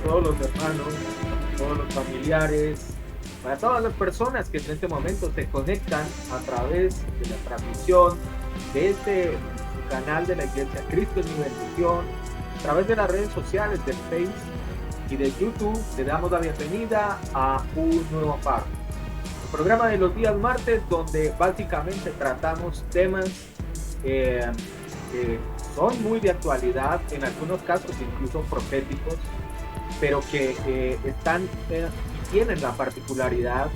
todos los hermanos, para todos los familiares, para todas las personas que en este momento se conectan a través de la transmisión de este canal de la Iglesia Cristo es mi bendición, a través de las redes sociales del Facebook y de YouTube. Le damos la bienvenida a un nuevo paro. El programa de los días martes, donde básicamente tratamos temas que son muy de actualidad, en algunos casos incluso proféticos, pero que tienen la particularidad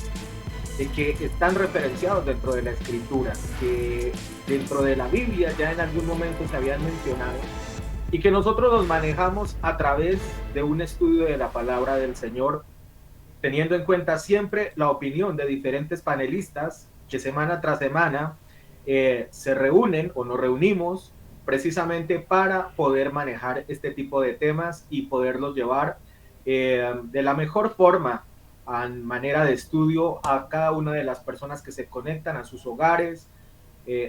de que están referenciados dentro de la Escritura, que dentro de la Biblia ya en algún momento se habían mencionado y que nosotros los manejamos a través de un estudio de la palabra del Señor, teniendo en cuenta siempre la opinión de diferentes panelistas que semana tras semana se reúnen o nos reunimos precisamente para poder manejar este tipo de temas y poderlos llevar de la mejor forma, a manera de estudio, a cada una de las personas que se conectan a sus hogares,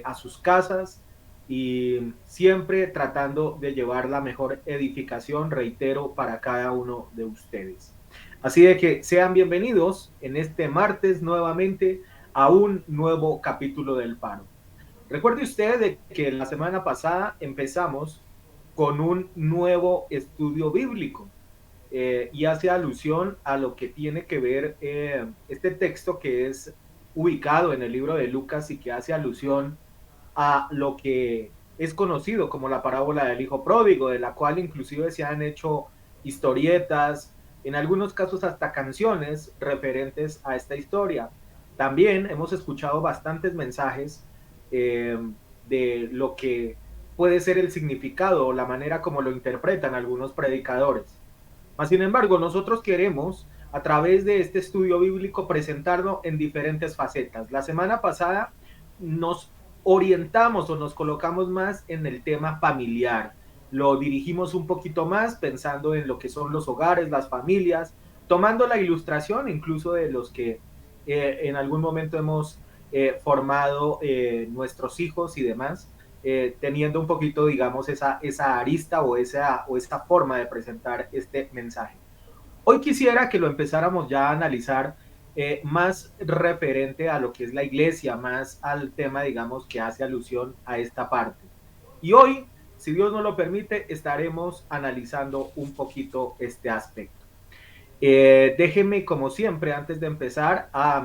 a sus casas, y siempre tratando de llevar la mejor edificación, reitero, para cada uno de ustedes. Así de que sean bienvenidos en este martes nuevamente a un nuevo capítulo del Paro. Recuerde usted de que la semana pasada empezamos con un nuevo estudio bíblico y hace alusión a lo que tiene que ver este texto que es ubicado en el libro de Lucas y que hace alusión a lo que es conocido como la parábola del hijo pródigo, de la cual inclusive se han hecho historietas, en algunos casos hasta canciones referentes a esta historia. También hemos escuchado bastantes mensajes de lo que puede ser el significado o la manera como lo interpretan algunos predicadores. Mas, sin embargo, nosotros queremos, a través de este estudio bíblico, presentarlo en diferentes facetas. La semana pasada nos orientamos o nos colocamos más en el tema familiar. Lo dirigimos un poquito más pensando en lo que son los hogares, las familias, tomando la ilustración incluso de los que en algún momento hemos formado nuestros hijos y demás, teniendo un poquito, digamos, esa arista o esa forma de presentar este mensaje. Hoy quisiera que lo empezáramos ya a analizar más referente a lo que es la iglesia, más al tema, digamos, que hace alusión a esta parte. Y hoy, si Dios nos lo permite, estaremos analizando un poquito este aspecto. Déjenme, como siempre, antes de empezar a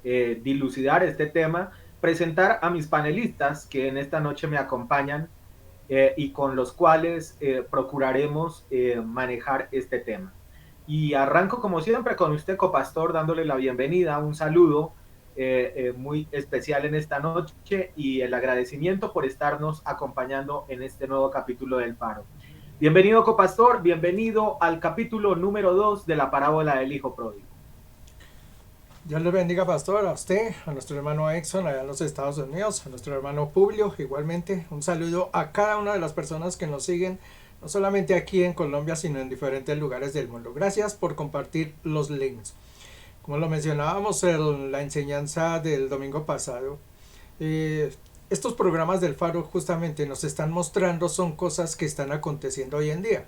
dilucidar este tema, presentar a mis panelistas que en esta noche me acompañan y con los cuales procuraremos manejar este tema. Y arranco como siempre con usted, copastor, dándole la bienvenida, un saludo muy especial en esta noche y el agradecimiento por estarnos acompañando en este nuevo capítulo del Paro. Bienvenido, copastor, bienvenido al capítulo número 2 de la parábola del hijo pródigo. Dios les bendiga, pastor, a usted, a nuestro hermano Exxon allá en los Estados Unidos, a nuestro hermano Publio, igualmente un saludo a cada una de las personas que nos siguen, no solamente aquí en Colombia, sino en diferentes lugares del mundo. Gracias por compartir los links. Como lo mencionábamos en la enseñanza del domingo pasado, estos programas del Faro justamente nos están mostrando son cosas que están aconteciendo hoy en día.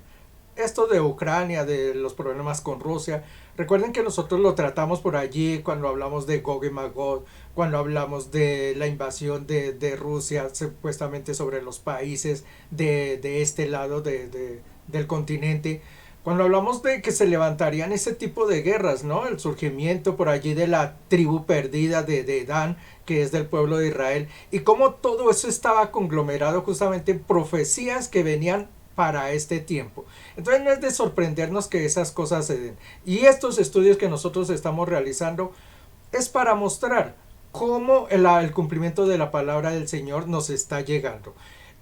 Esto de Ucrania, de los problemas con Rusia, recuerden que nosotros lo tratamos por allí cuando hablamos de Gog y Magog, cuando hablamos de la invasión de Rusia supuestamente sobre los países de este lado del continente, cuando hablamos de que se levantarían ese tipo de guerras, ¿no? El surgimiento por allí de la tribu perdida de Dan, que es del pueblo de Israel, y cómo todo eso estaba conglomerado justamente en profecías que venían para este tiempo. Entonces no es de sorprendernos que esas cosas se den. Y estos estudios que nosotros estamos realizando es para mostrar cómo el cumplimiento de la palabra del Señor nos está llegando.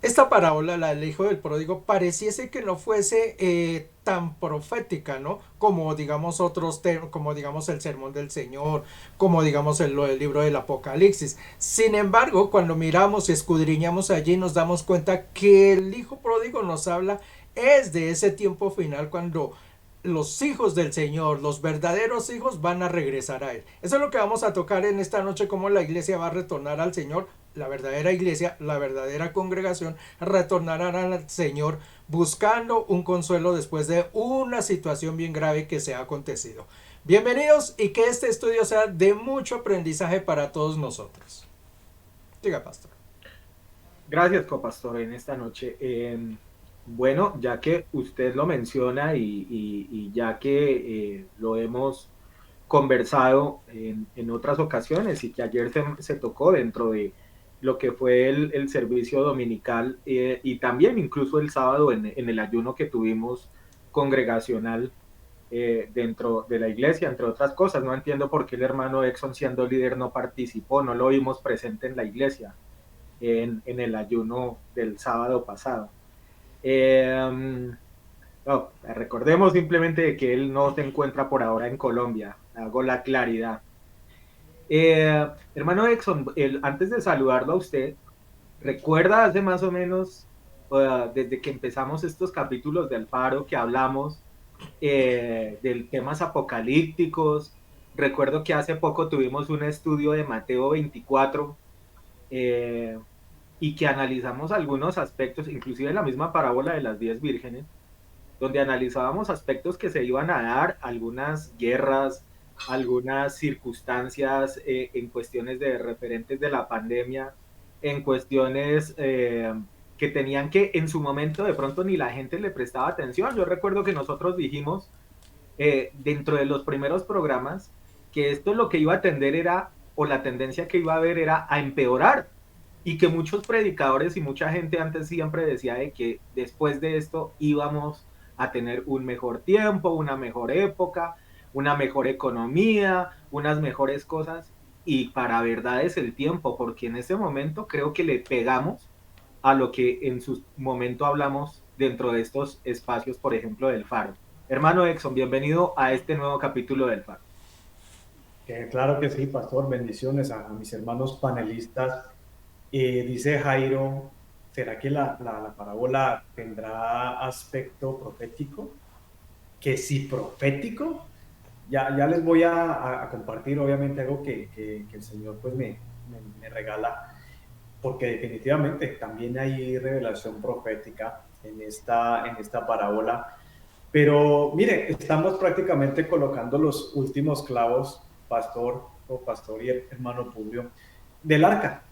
Esta parábola, la del hijo del pródigo, pareciese que no fuese tan profética, ¿no? Como digamos otros temas, como digamos el sermón del Señor, como digamos el libro del Apocalipsis. Sin embargo, cuando miramos y escudriñamos allí, nos damos cuenta que el hijo pródigo nos habla es de ese tiempo final cuando los hijos del Señor, los verdaderos hijos, van a regresar a Él. Eso es lo que vamos a tocar en esta noche, cómo la iglesia va a retornar al Señor la verdadera iglesia, la verdadera congregación, retornarán al Señor buscando un consuelo después de una situación bien grave que se ha acontecido. Bienvenidos y que este estudio sea de mucho aprendizaje para todos nosotros. Diga, pastor. Gracias, copastor, en esta noche. Bueno, ya que usted lo menciona y ya que lo hemos conversado en otras ocasiones y que ayer se tocó dentro de lo que fue el servicio dominical y también incluso el sábado en el ayuno que tuvimos congregacional dentro de la iglesia, entre otras cosas. No entiendo por qué el hermano Exxon, siendo líder, no participó, no lo vimos presente en la iglesia en el ayuno del sábado pasado. No, recordemos simplemente que él no se encuentra por ahora en Colombia, hago la claridad. Hermano Exxon, antes de saludarlo a usted, ¿recuerda hace más o menos, desde que empezamos estos capítulos del Faro, que hablamos de temas apocalípticos? Recuerdo que hace poco tuvimos un estudio de Mateo 24 eh, y que analizamos algunos aspectos, inclusive la misma parábola de las 10 vírgenes, donde analizábamos aspectos que se iban a dar, algunas guerras, algunas circunstancias en cuestiones de referentes de la pandemia, en cuestiones que tenían que en su momento de pronto ni la gente le prestaba atención. Yo recuerdo que nosotros dijimos dentro de los primeros programas que esto lo que iba a tender era, o la tendencia que iba a haber era a empeorar, y que muchos predicadores y mucha gente antes siempre decía de que después de esto íbamos a tener un mejor tiempo, una mejor época, una mejor economía, unas mejores cosas, y para verdad es el tiempo, porque en ese momento creo que le pegamos a lo que en su momento hablamos dentro de estos espacios, por ejemplo, del Faro. Hermano Exxon, bienvenido a este nuevo capítulo del Faro. Claro que sí, pastor. Bendiciones a mis hermanos panelistas. Dice Jairo, ¿será que la parábola tendrá aspecto profético? Que si profético, ya les voy a compartir obviamente algo que el Señor pues me regala, porque definitivamente también hay revelación profética en esta parábola. Pero mire, estamos prácticamente colocando los últimos clavos, pastor y hermano Publio, del arca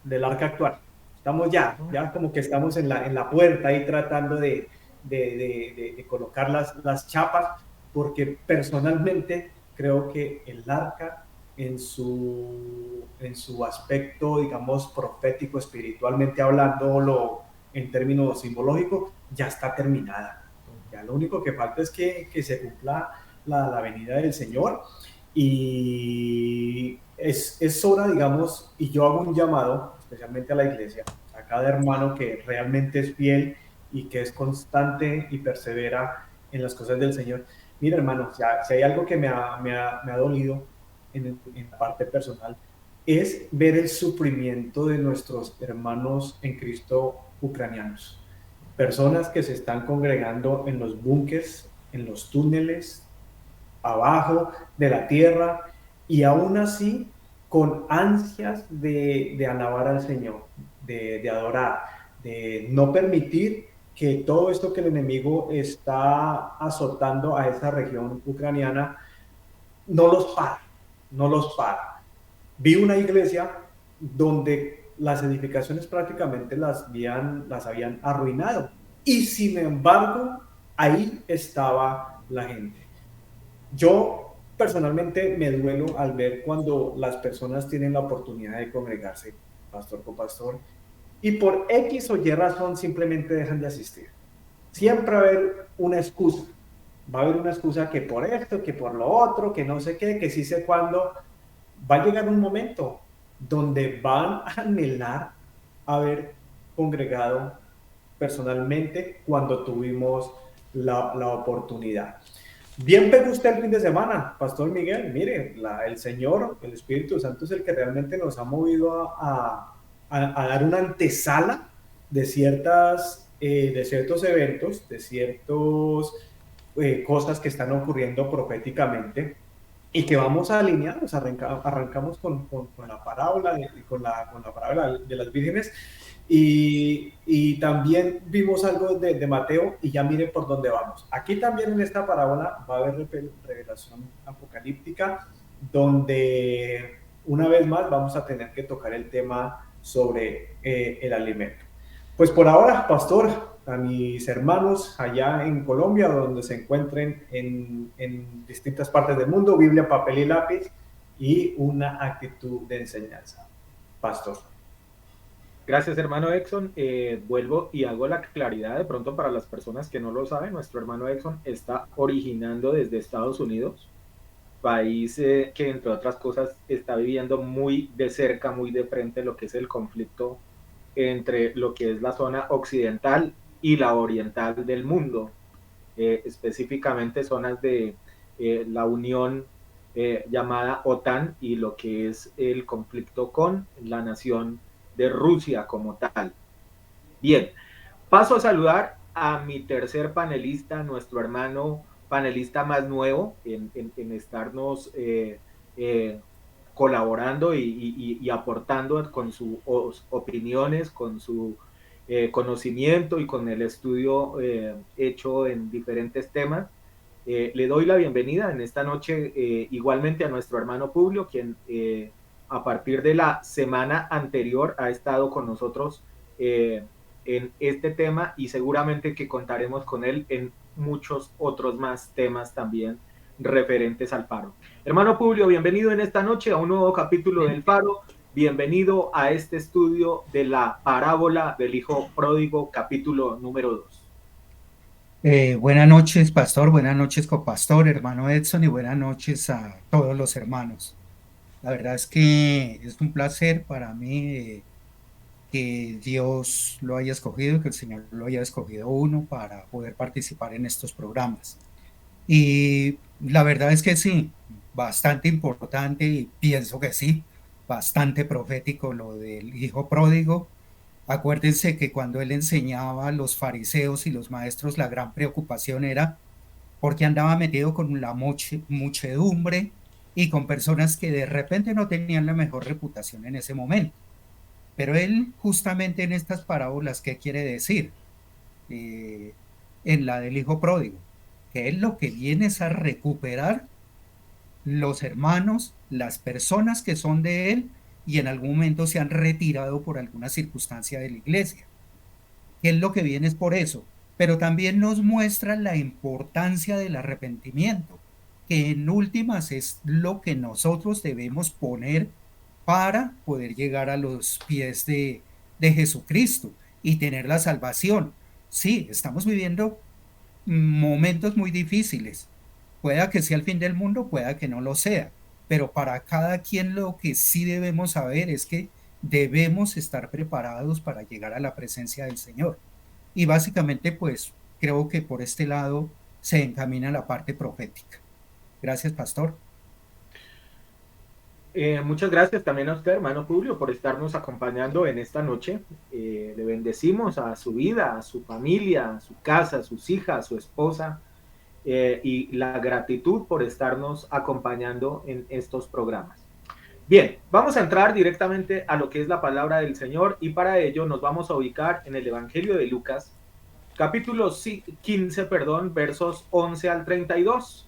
actual. Estamos ya como que estamos en la puerta ahí tratando de colocar las chapas, porque personalmente creo que el arca en su aspecto, digamos, profético, espiritualmente hablando, en términos simbológicos, ya está terminada. Ya lo único que falta es que se cumpla la venida del Señor, y es hora, digamos, y yo hago un llamado especialmente a la iglesia, a cada hermano que realmente es fiel y que es constante y persevera en las cosas del Señor. Mira, hermano, si hay algo que me ha dolido en la parte personal, es ver el sufrimiento de nuestros hermanos en Cristo ucranianos. Personas que se están congregando en los búnkers, en los túneles, abajo de la tierra, y aún así con ansias de alabar al Señor, de adorar, de no permitir que todo esto que el enemigo está azotando a esa región ucraniana no los para. Vi una iglesia donde las edificaciones prácticamente las habían arruinado, y sin embargo ahí estaba la gente. Yo personalmente me duelo al ver cuando las personas tienen la oportunidad de congregarse, pastor con pastor, y por X o Y razón simplemente dejan de asistir. Siempre va a haber una excusa. Va a haber una excusa, que por esto, que por lo otro, que no sé qué, que sí sé cuándo. Va a llegar un momento donde van a anhelar haber congregado personalmente cuando tuvimos la oportunidad. Bien pegó usted el fin de semana, Pastor Miguel. Mire, el Señor, el Espíritu Santo es el que realmente nos ha movido a dar una antesala de ciertos eventos, de ciertas cosas que están ocurriendo proféticamente. y que vamos alineados, arrancamos con la parábola, con la parábola de las vírgenes, y también vimos algo de Mateo, y ya miren por dónde vamos. Aquí también en esta parábola va a haber revelación apocalíptica, donde una vez más vamos a tener que tocar el tema sobre el alimento. Pues por ahora, pastor, a mis hermanos allá en Colombia, donde se encuentren en distintas partes del mundo, Biblia, papel y lápiz y una actitud de enseñanza. Pastor. Gracias, hermano Exxon. Vuelvo y hago la claridad de pronto para las personas que no lo saben. Nuestro hermano Exxon está originando desde Estados Unidos, país que entre otras cosas está viviendo muy de cerca, muy de frente lo que es el conflicto entre lo que es la zona occidental y la oriental del mundo, específicamente zonas de la unión llamada OTAN y lo que es el conflicto con la nación de Rusia como tal. Bien, paso a saludar a mi tercer panelista, nuestro hermano panelista más nuevo en estarnos colaborando y aportando con sus opiniones, con su conocimiento y con el estudio hecho en diferentes temas. Le doy la bienvenida en esta noche igualmente a nuestro hermano Publio, quien a partir de la semana anterior ha estado con nosotros en este tema y seguramente que contaremos con él en muchos otros más temas también referentes al Faro. Hermano Publio, bienvenido en esta noche a un nuevo capítulo del Faro. Bienvenido a este estudio de la parábola del Hijo Pródigo, capítulo número 2. Buenas noches, pastor, buenas noches, copastor, hermano Edson, y buenas noches a todos los hermanos. La verdad es que es un placer para mí que Dios lo haya escogido, que el Señor lo haya escogido uno para poder participar en estos programas. Y la verdad es que sí, bastante importante, y pienso que sí, bastante profético lo del Hijo Pródigo. Acuérdense que cuando él enseñaba a los fariseos y los maestros, la gran preocupación era porque andaba metido con la muchedumbre y con personas que de repente no tenían la mejor reputación en ese momento. Pero él justamente en estas parábolas, ¿qué quiere decir? En la del Hijo Pródigo, que él lo que viene es a recuperar los hermanos, las personas que son de él y en algún momento se han retirado por alguna circunstancia de la iglesia. Que él lo que viene es por eso, pero también nos muestra la importancia del arrepentimiento, que en últimas es lo que nosotros debemos poner para poder llegar a los pies de Jesucristo y tener la salvación. Sí, estamos viviendo momentos muy difíciles. Pueda que sea el fin del mundo, pueda que no lo sea, pero para cada quien lo que sí debemos saber es que debemos estar preparados para llegar a la presencia del Señor. Y básicamente, pues, creo que por este lado se encamina la parte profética. Gracias, pastor. Muchas gracias también a usted, hermano Publio, por estarnos acompañando en esta noche. Le bendecimos a su vida, a su familia, a su casa, a sus hijas, a su esposa, y la gratitud por estarnos acompañando en estos programas. Bien, vamos a entrar directamente a lo que es la palabra del Señor y para ello nos vamos a ubicar en el Evangelio de Lucas, capítulo 15, versos 11 al 32.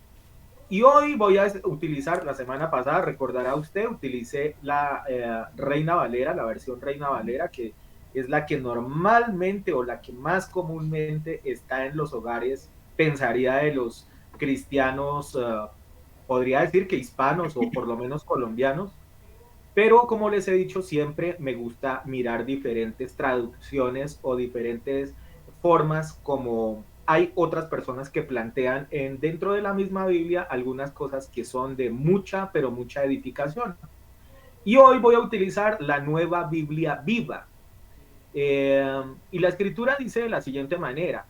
Y hoy voy a utilizar, la semana pasada, recordará usted, utilicé la Reina Valera, la versión Reina Valera, que es la que normalmente o la que más comúnmente está en los hogares, pensaría de los cristianos, podría decir que hispanos o por lo menos colombianos, pero como les he dicho siempre, me gusta mirar diferentes traducciones o diferentes formas como hay otras personas que plantean dentro de la misma Biblia algunas cosas que son de mucha, pero mucha edificación. Y hoy voy a utilizar la Nueva Biblia Viva. Y la escritura dice de la siguiente manera: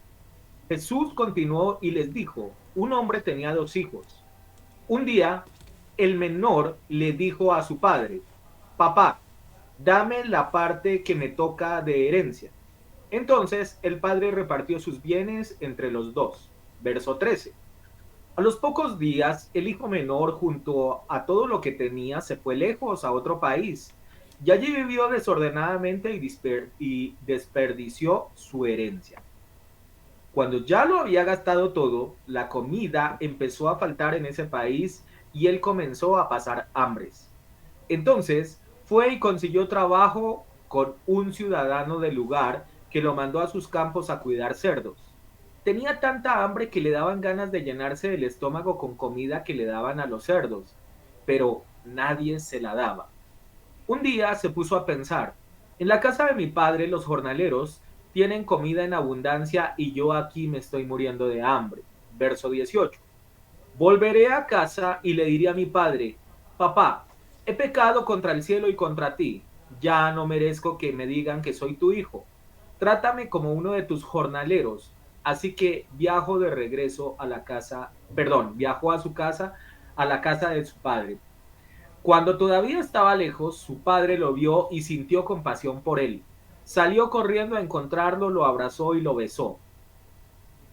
Jesús continuó y les dijo, un hombre tenía 2 hijos. Un día, el menor le dijo a su padre, papá, dame la parte que me toca de herencia. Entonces el padre repartió sus bienes entre los 2. Verso 13. A los pocos días, el hijo menor, junto a todo lo que tenía, se fue lejos a otro país y allí vivió desordenadamente y desperdició su herencia. Cuando ya lo había gastado todo, la comida empezó a faltar en ese país y él comenzó a pasar hambres. Entonces fue y consiguió trabajo con un ciudadano del lugar que lo mandó a sus campos a cuidar cerdos. Tenía tanta hambre que le daban ganas de llenarse el estómago con comida que le daban a los cerdos, pero nadie se la daba. Un día se puso a pensar, en la casa de mi padre los jornaleros tienen comida en abundancia y yo aquí me estoy muriendo de hambre. Verso 18. Volveré a casa y le diré a mi padre, papá, he pecado contra el cielo y contra ti. Ya no merezco que me digan que soy tu hijo. Trátame como uno de tus jornaleros. Así que viajo de regreso a la casa, perdón, viajó a su casa, a la casa de su padre. Cuando todavía estaba lejos, su padre lo vio y sintió compasión por él. Salió corriendo a encontrarlo, lo abrazó y lo besó.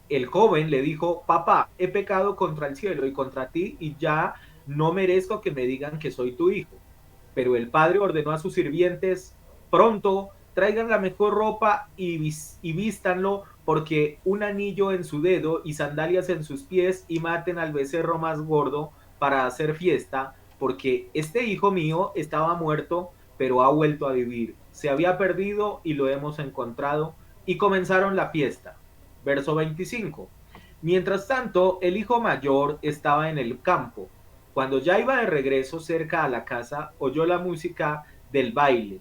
El joven le dijo, papá, he pecado contra el cielo y contra ti y ya no merezco que me digan que soy tu hijo. Pero el padre ordenó a sus sirvientes, pronto traigan la mejor ropa y vístanlo, porque un anillo en su dedo y sandalias en sus pies, y maten al becerro más gordo para hacer fiesta, porque este hijo mío estaba muerto, pero ha vuelto a vivir. Se había perdido y lo hemos encontrado, y comenzaron la fiesta. Verso 25. Mientras tanto, el hijo mayor estaba en el campo. Cuando ya iba de regreso cerca a la casa, oyó la música del baile.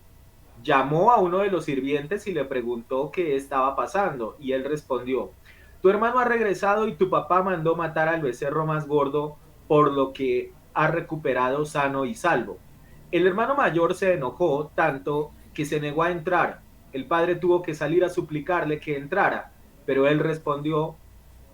Llamó a uno de los sirvientes y le preguntó qué estaba pasando, y él respondió, tu hermano ha regresado y tu papá mandó matar al becerro más gordo, por lo que ha recuperado sano y salvo. El hermano mayor se enojó tanto que se negó a entrar. El padre tuvo que salir a suplicarle que entrara, pero él respondió,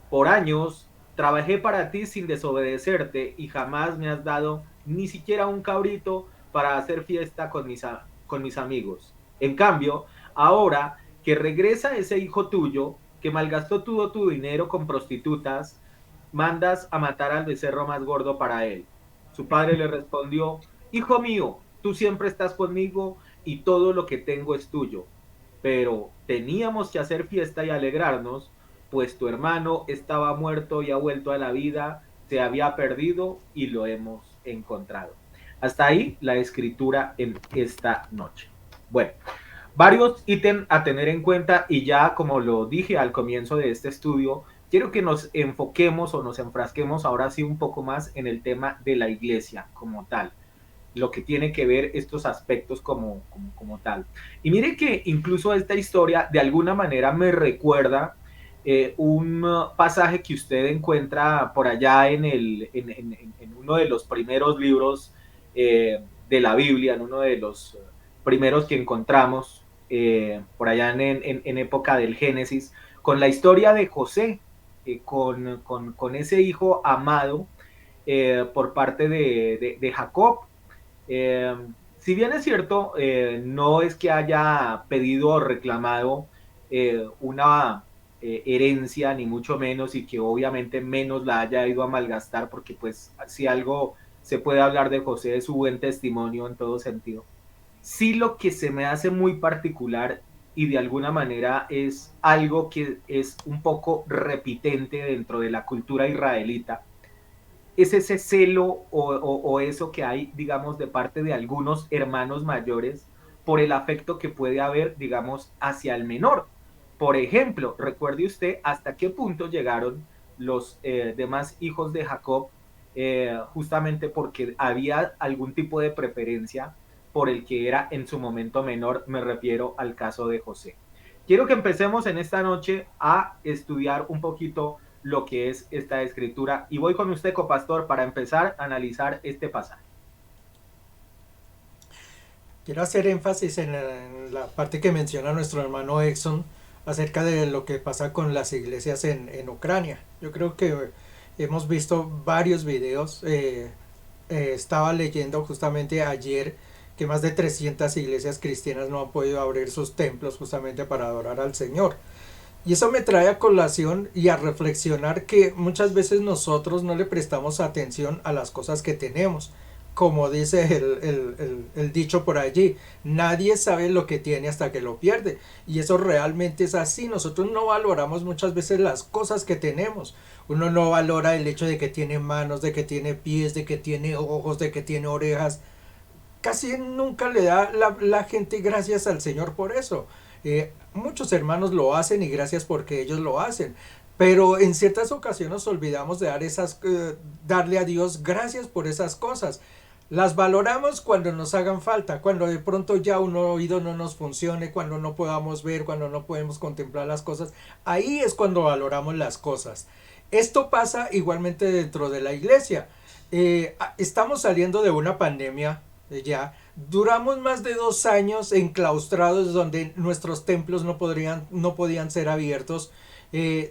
por años trabajé para ti sin desobedecerte y jamás me has dado ni siquiera un cabrito para hacer fiesta con mis amigos. En cambio, ahora que regresa ese hijo tuyo, que malgastó todo tu dinero con prostitutas, mandas a matar al becerro más gordo para él. Su padre le respondió, hijo mío, tú siempre estás conmigo y todo lo que tengo es tuyo. Pero teníamos que hacer fiesta y alegrarnos, pues tu hermano estaba muerto y ha vuelto a la vida, se había perdido y lo hemos encontrado. Hasta ahí la escritura en esta noche. Bueno, varios ítems a tener en cuenta y ya como lo dije al comienzo de este estudio, quiero que nos enfoquemos o nos enfrasquemos ahora sí un poco más en el tema de la iglesia como tal, lo que tiene que ver estos aspectos como tal. Y mire que incluso esta historia de alguna manera me recuerda un pasaje que usted encuentra por allá en uno de los primeros libros de la Biblia, en uno de los primeros que encontramos por allá en época del Génesis, con la historia de José, con ese hijo amado por parte de Jacob. Eh, si bien es cierto, no es que haya pedido o reclamado una herencia, ni mucho menos, y que obviamente menos la haya ido a malgastar, porque pues si algo se puede hablar de José es su buen testimonio en todo sentido. Sí, lo que se me hace muy particular y de alguna manera es algo que es un poco repitente dentro de la cultura israelita, es ese celo o eso que hay, digamos, de parte de algunos hermanos mayores por el afecto que puede haber, digamos, hacia el menor. Por ejemplo, recuerde usted hasta qué punto llegaron los demás hijos de Jacob, justamente porque había algún tipo de preferencia por el que era en su momento menor, me refiero al caso de José. Quiero que empecemos en esta noche a estudiar un poquito lo que es esta escritura. Y voy con usted, copastor, para empezar a analizar este pasaje. Quiero hacer énfasis en la parte que menciona nuestro hermano Exxon acerca de lo que pasa con las iglesias en Ucrania. Yo creo que hemos visto varios videos. Estaba leyendo justamente ayer que más de 300 iglesias cristianas no han podido abrir sus templos justamente para adorar al Señor. Y eso me trae a colación y a reflexionar que muchas veces nosotros no le prestamos atención a las cosas que tenemos. Como dice el dicho por allí, nadie sabe lo que tiene hasta que lo pierde. Y eso realmente es así. Nosotros no valoramos muchas veces las cosas que tenemos. Uno no valora el hecho de que tiene manos, de que tiene pies, de que tiene ojos, de que tiene orejas. Casi nunca le da la gente gracias al Señor por eso. Muchos hermanos lo hacen y gracias porque ellos lo hacen. Pero en ciertas ocasiones nos olvidamos de darle a Dios gracias por esas cosas. Las valoramos cuando nos hagan falta, cuando de pronto ya un oído no nos funcione, cuando no podamos ver, cuando no podemos contemplar las cosas. Ahí es cuando valoramos las cosas. Esto pasa igualmente dentro de la iglesia. Estamos saliendo de una pandemia ya. Duramos más de 2 años enclaustrados donde nuestros templos no podían ser abiertos.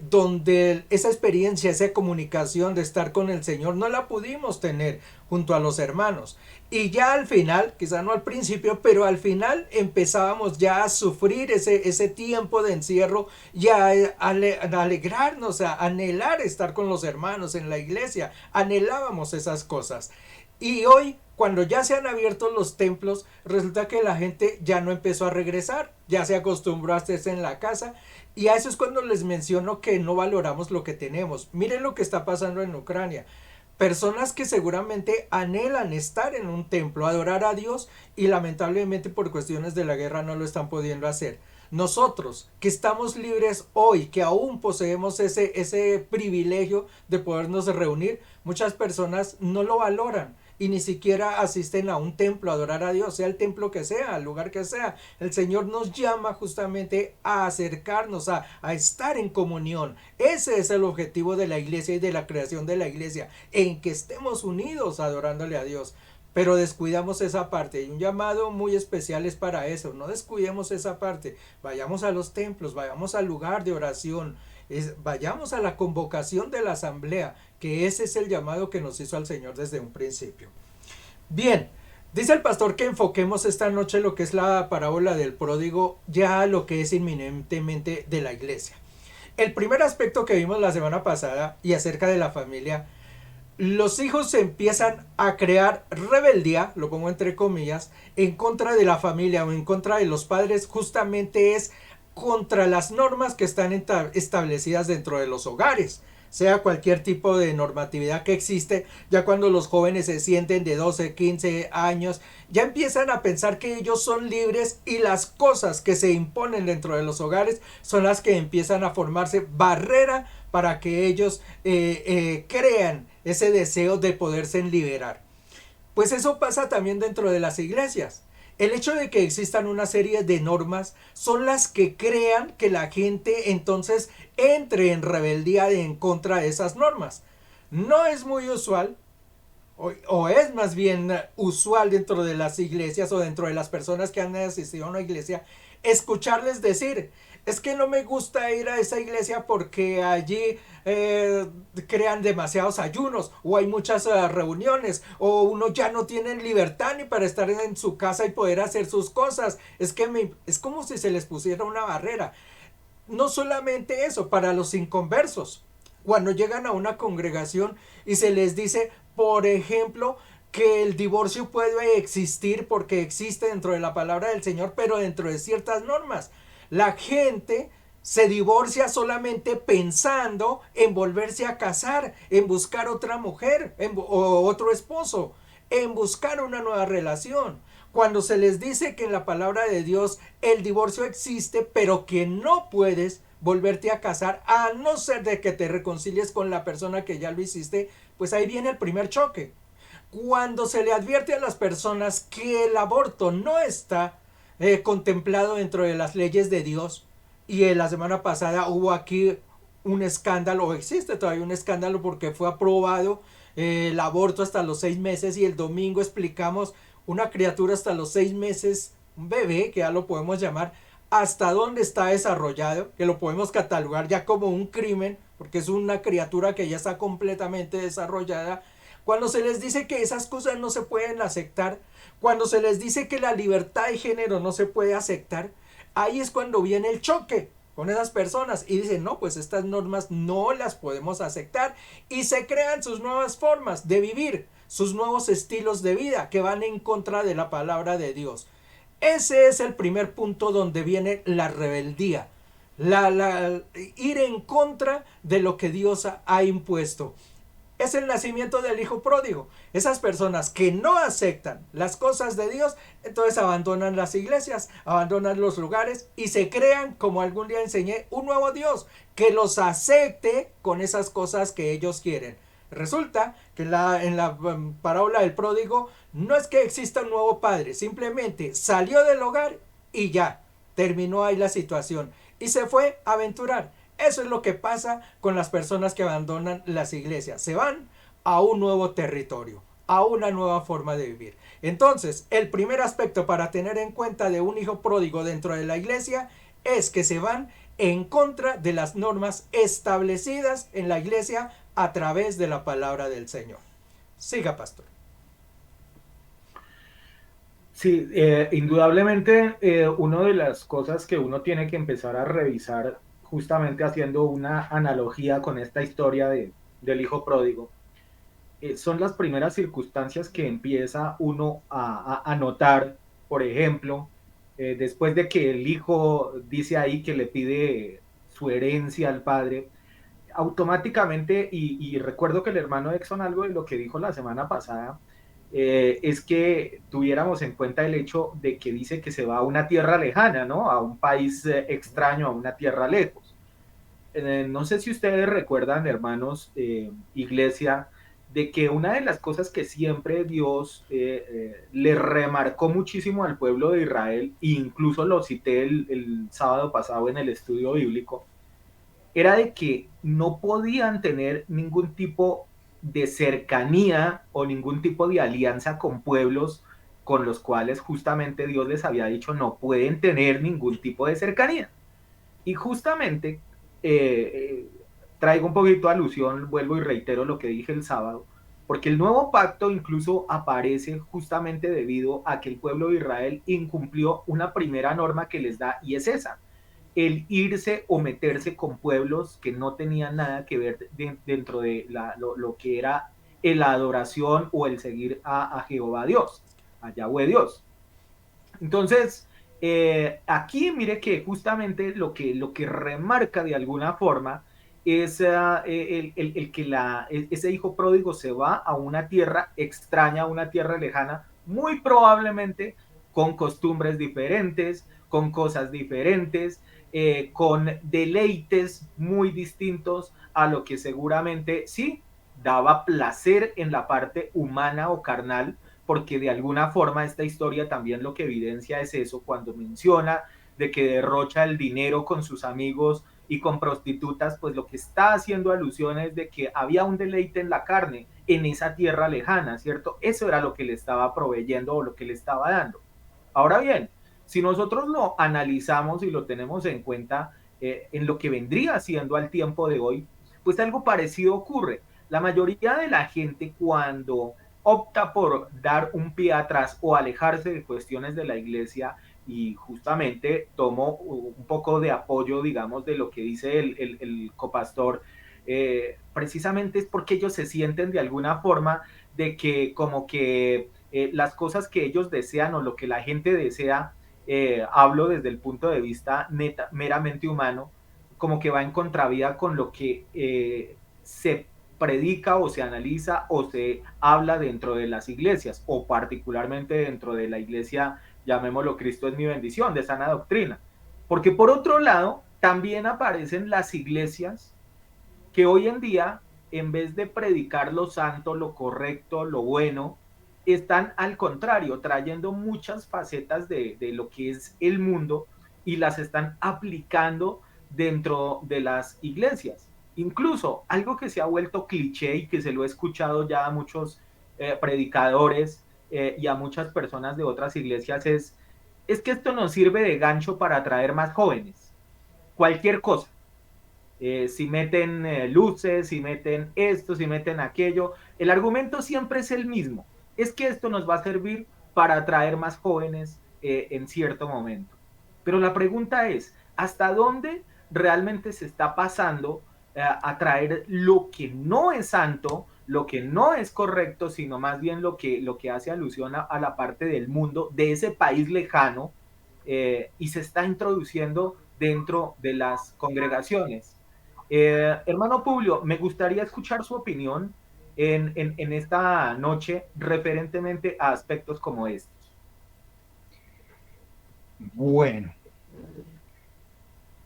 Donde esa experiencia, esa comunicación de estar con el Señor no la pudimos tener junto a los hermanos. Y ya al final, quizá no al principio, pero al final empezábamos ya a sufrir ese tiempo de encierro y a alegrarnos, a anhelar estar con los hermanos en la iglesia. Anhelábamos esas cosas. Y hoy, cuando ya se han abierto los templos, resulta que la gente ya no empezó a regresar, ya se acostumbró a hacerse en la casa. Y a eso es cuando les menciono que no valoramos lo que tenemos. Miren lo que está pasando en Ucrania. Personas que seguramente anhelan estar en un templo, adorar a Dios, y lamentablemente por cuestiones de la guerra no lo están pudiendo hacer. Nosotros, que estamos libres hoy, que aún poseemos ese privilegio de podernos reunir, muchas personas no lo valoran y ni siquiera asisten a un templo a adorar a Dios, sea el templo que sea, el lugar que sea. El Señor nos llama justamente a acercarnos, a estar en comunión. Ese es el objetivo de la iglesia y de la creación de la iglesia, en que estemos unidos adorándole a Dios. Pero descuidamos esa parte y un llamado muy especial es para eso. No descuidemos esa parte. Vayamos a los templos, vayamos al lugar de oración, vayamos a la convocación de la asamblea, que ese es el llamado que nos hizo al Señor desde un principio. Bien, dice el pastor que enfoquemos esta noche lo que es la parábola del pródigo, ya lo que es inminentemente de la iglesia. El primer aspecto que vimos la semana pasada y acerca de la familia, los hijos empiezan a crear rebeldía, lo pongo entre comillas, en contra de la familia o en contra de los padres. Justamente es contra las normas que están establecidas dentro de los hogares, sea cualquier tipo de normatividad que existe. Ya cuando los jóvenes se sienten de 12, 15 años, ya empiezan a pensar que ellos son libres y las cosas que se imponen dentro de los hogares son las que empiezan a formarse barrera para que ellos crean ese deseo de poderse liberar. Pues eso pasa también dentro de las iglesias. El hecho de que existan una serie de normas son las que crean que la gente entonces entre en rebeldía en contra de esas normas. No es muy usual, o es más bien usual dentro de las iglesias o dentro de las personas que han asistido a una iglesia, escucharles decir: es que no me gusta ir a esa iglesia porque allí crean demasiados ayunos, o hay muchas reuniones, o uno ya no tiene libertad ni para estar en su casa y poder hacer sus cosas. Es como si se les pusiera una barrera. No solamente eso, para los inconversos, cuando llegan a una congregación y se les dice, por ejemplo, que el divorcio puede existir porque existe dentro de la palabra del Señor, pero dentro de ciertas normas. La gente se divorcia solamente pensando en volverse a casar, en buscar otra mujer o otro esposo, en buscar una nueva relación. Cuando se les dice que en la palabra de Dios el divorcio existe, pero que no puedes volverte a casar a no ser de que te reconcilies con la persona que ya lo hiciste, pues ahí viene el primer choque. Cuando se le advierte a las personas que el aborto no está contemplado dentro de las leyes de Dios, y la semana pasada hubo aquí un escándalo, o existe todavía un escándalo porque fue aprobado el aborto hasta los 6 meses, y el domingo explicamos una criatura hasta los 6 meses, un bebé que ya lo podemos llamar, hasta dónde está desarrollado, que lo podemos catalogar ya como un crimen porque es una criatura que ya está completamente desarrollada. Cuando se les dice que esas cosas no se pueden aceptar, cuando se les dice que la libertad de género no se puede aceptar, ahí es cuando viene el choque. con esas personas y dicen, no, pues estas normas no las podemos aceptar, y se crean sus nuevas formas de vivir, sus nuevos estilos de vida que van en contra de la palabra de Dios. Ese es el primer punto donde viene la rebeldía, ir en contra de lo que Dios ha impuesto. Es el nacimiento del hijo pródigo. Esas personas que no aceptan las cosas de Dios, entonces abandonan las iglesias, abandonan los lugares y se crean, como algún día enseñé, un nuevo Dios que los acepte con esas cosas que ellos quieren. Resulta que en la parábola del pródigo no es que exista un nuevo padre, simplemente salió del hogar y ya, terminó ahí la situación y se fue a aventurar. Eso es lo que pasa con las personas que abandonan las iglesias. Se van a un nuevo territorio, a una nueva forma de vivir. Entonces, el primer aspecto para tener en cuenta de un hijo pródigo dentro de la iglesia es que se van en contra de las normas establecidas en la iglesia a través de la palabra del Señor. Siga, pastor. Sí, indudablemente una de las cosas que uno tiene que empezar a revisar, justamente haciendo una analogía con esta historia del hijo pródigo, son las primeras circunstancias que empieza uno a notar. Por ejemplo, después de que el hijo dice ahí que le pide su herencia al padre, automáticamente, y recuerdo que el hermano Exxon algo de lo que dijo la semana pasada, es que tuviéramos en cuenta el hecho de que dice que se va a una tierra lejana, ¿no? A un país extraño, a una tierra lejos. No sé si ustedes recuerdan, hermanos, iglesia, de que una de las cosas que siempre Dios le remarcó muchísimo al pueblo de Israel, e incluso lo cité el sábado pasado en el estudio bíblico, era de que no podían tener ningún tipo de cercanía o ningún tipo de alianza con pueblos con los cuales justamente Dios les había dicho no pueden tener ningún tipo de cercanía. Y justamente traigo un poquito de alusión, vuelvo y reitero lo que dije el sábado, porque el nuevo pacto incluso aparece justamente debido a que el pueblo de Israel incumplió una primera norma que les da, y es esa: el irse o meterse con pueblos que no tenían nada que ver dentro de lo que era la adoración o el seguir a Jehová Dios, a Yahweh Dios. Entonces, aquí mire que justamente lo que remarca de alguna forma es que ese hijo pródigo se va a una tierra extraña, a una tierra lejana, muy probablemente con costumbres diferentes, con cosas diferentes, con deleites muy distintos a lo que seguramente sí daba placer en la parte humana o carnal, porque de alguna forma esta historia también lo que evidencia es eso, cuando menciona de que derrocha el dinero con sus amigos y con prostitutas, pues lo que está haciendo alusión es de que había un deleite en la carne en esa tierra lejana, ¿cierto? Eso era lo que le estaba proveyendo o lo que le estaba dando. Ahora bien, si nosotros lo analizamos y lo tenemos en cuenta en lo que vendría siendo al tiempo de hoy, pues algo parecido ocurre. La mayoría de la gente cuando opta por dar un pie atrás o alejarse de cuestiones de la iglesia, y justamente tomo un poco de apoyo, digamos, de lo que dice el copastor, precisamente es porque ellos se sienten de alguna forma de que como que las cosas que ellos desean o lo que la gente desea, hablo desde el punto de vista meramente humano, como que va en contravía con lo que se predica o se analiza o se habla dentro de las iglesias, o particularmente dentro de la iglesia, llamémoslo Cristo es mi bendición, de sana doctrina. Porque por otro lado, también aparecen las iglesias que hoy en día, en vez de predicar lo santo, lo correcto, lo bueno, están al contrario, trayendo muchas facetas de lo que es el mundo y las están aplicando dentro de las iglesias. Incluso algo que se ha vuelto cliché y que se lo he escuchado ya a muchos predicadores y a muchas personas de otras iglesias es que esto nos sirve de gancho para atraer más jóvenes. Cualquier cosa. Si meten luces, si meten esto, si meten aquello, el argumento siempre es el mismo. Es que esto nos va a servir para atraer más jóvenes en cierto momento. Pero la pregunta es, ¿hasta dónde realmente se está pasando a traer lo que no es santo, lo que no es correcto, sino más bien lo que hace alusión a la parte del mundo, de ese país lejano, y se está introduciendo dentro de las congregaciones. Hermano Publio, me gustaría escuchar su opinión en esta noche referentemente a aspectos como estos. Bueno,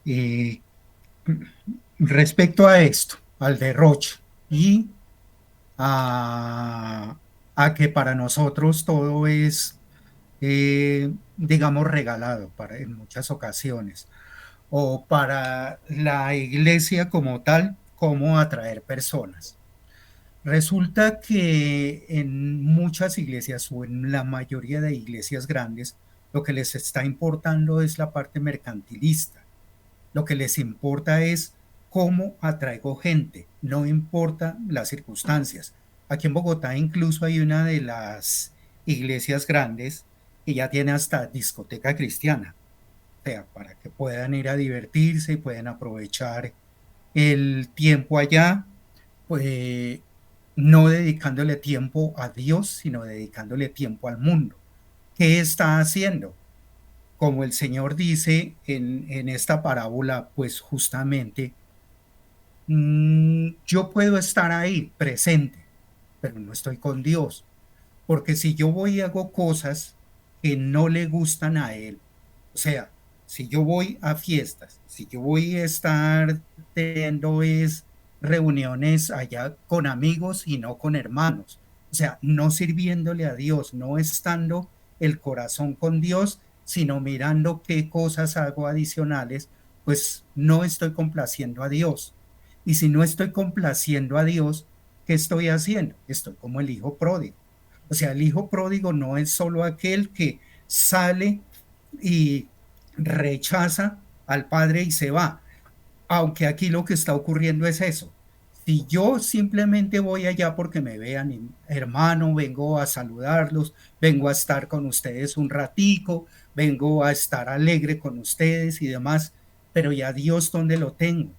y respecto a esto, al derroche y a, a que para nosotros todo es, digamos, regalado en muchas ocasiones, o para la iglesia como tal, cómo atraer personas. Resulta que en muchas iglesias o en la mayoría de iglesias grandes, lo que les está importando es la parte mercantilista. Lo que les importa es cómo atraigo gente, no importa las circunstancias. Aquí en Bogotá incluso hay una de las iglesias grandes que ya tiene hasta discoteca cristiana, o sea, para que puedan ir a divertirse y puedan aprovechar el tiempo allá, pues no dedicándole tiempo a Dios, sino dedicándole tiempo al mundo. ¿Qué está haciendo? Como el Señor dice en esta parábola, pues justamente, yo puedo estar ahí presente, pero no estoy con Dios, porque si yo voy y hago cosas que no le gustan a Él, o sea, si yo voy a fiestas, si yo voy a estar teniendo reuniones allá con amigos y no con hermanos, o sea, no sirviéndole a Dios, no estando el corazón con Dios, sino mirando qué cosas hago adicionales, pues no estoy complaciendo a Dios. Y si no estoy complaciendo a Dios, ¿qué estoy haciendo? Estoy como el hijo pródigo. O sea, el hijo pródigo no es solo aquel que sale y rechaza al padre y se va, aunque aquí lo que está ocurriendo es eso. Si yo simplemente voy allá porque me vean, hermano, vengo a saludarlos, vengo a estar con ustedes un ratico, vengo a estar alegre con ustedes y demás, pero ya Dios, ¿dónde lo tengo?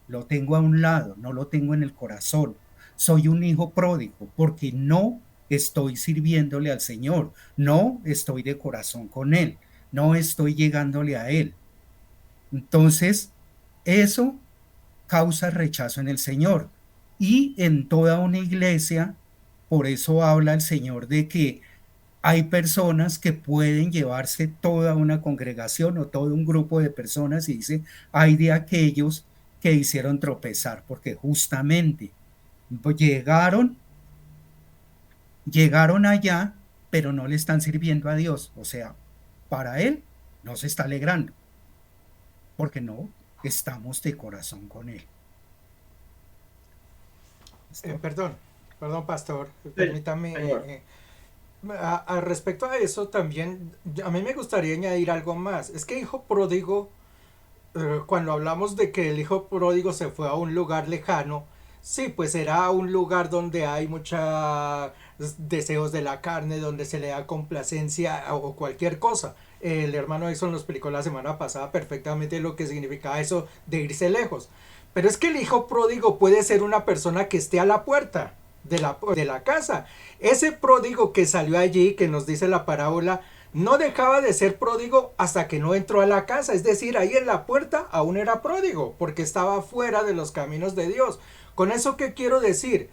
Lo tengo a un lado, no lo tengo en el corazón. Soy un hijo pródigo porque no estoy sirviéndole al Señor, no estoy de corazón con Él, no estoy llegándole a Él. Entonces, eso causa rechazo en el Señor. Y en toda una iglesia, por eso habla el Señor de que hay personas que pueden llevarse toda una congregación o todo un grupo de personas y dice, hay de aquellos que hicieron tropezar, porque justamente llegaron, llegaron allá, pero no le están sirviendo a Dios. O sea, para Él no se está alegrando, porque no estamos de corazón con Él. Perdón, perdón, pastor, Sí, permítame. señor. Respecto a eso también, a mí me gustaría añadir algo más. Es que hijo pródigo, cuando hablamos de que el hijo pródigo se fue a un lugar lejano, sí, pues era un lugar donde hay muchos deseos de la carne, donde se le da complacencia o cualquier cosa. El hermano Edson lo explicó la semana pasada perfectamente lo que significaba eso de irse lejos. Pero es que el hijo pródigo puede ser una persona que esté a la puerta de la casa. Ese pródigo que salió allí, que nos dice la parábola, no dejaba de ser pródigo hasta que no entró a la casa. Es decir, ahí en la puerta aún era pródigo, porque estaba fuera de los caminos de Dios. ¿Con eso qué quiero decir?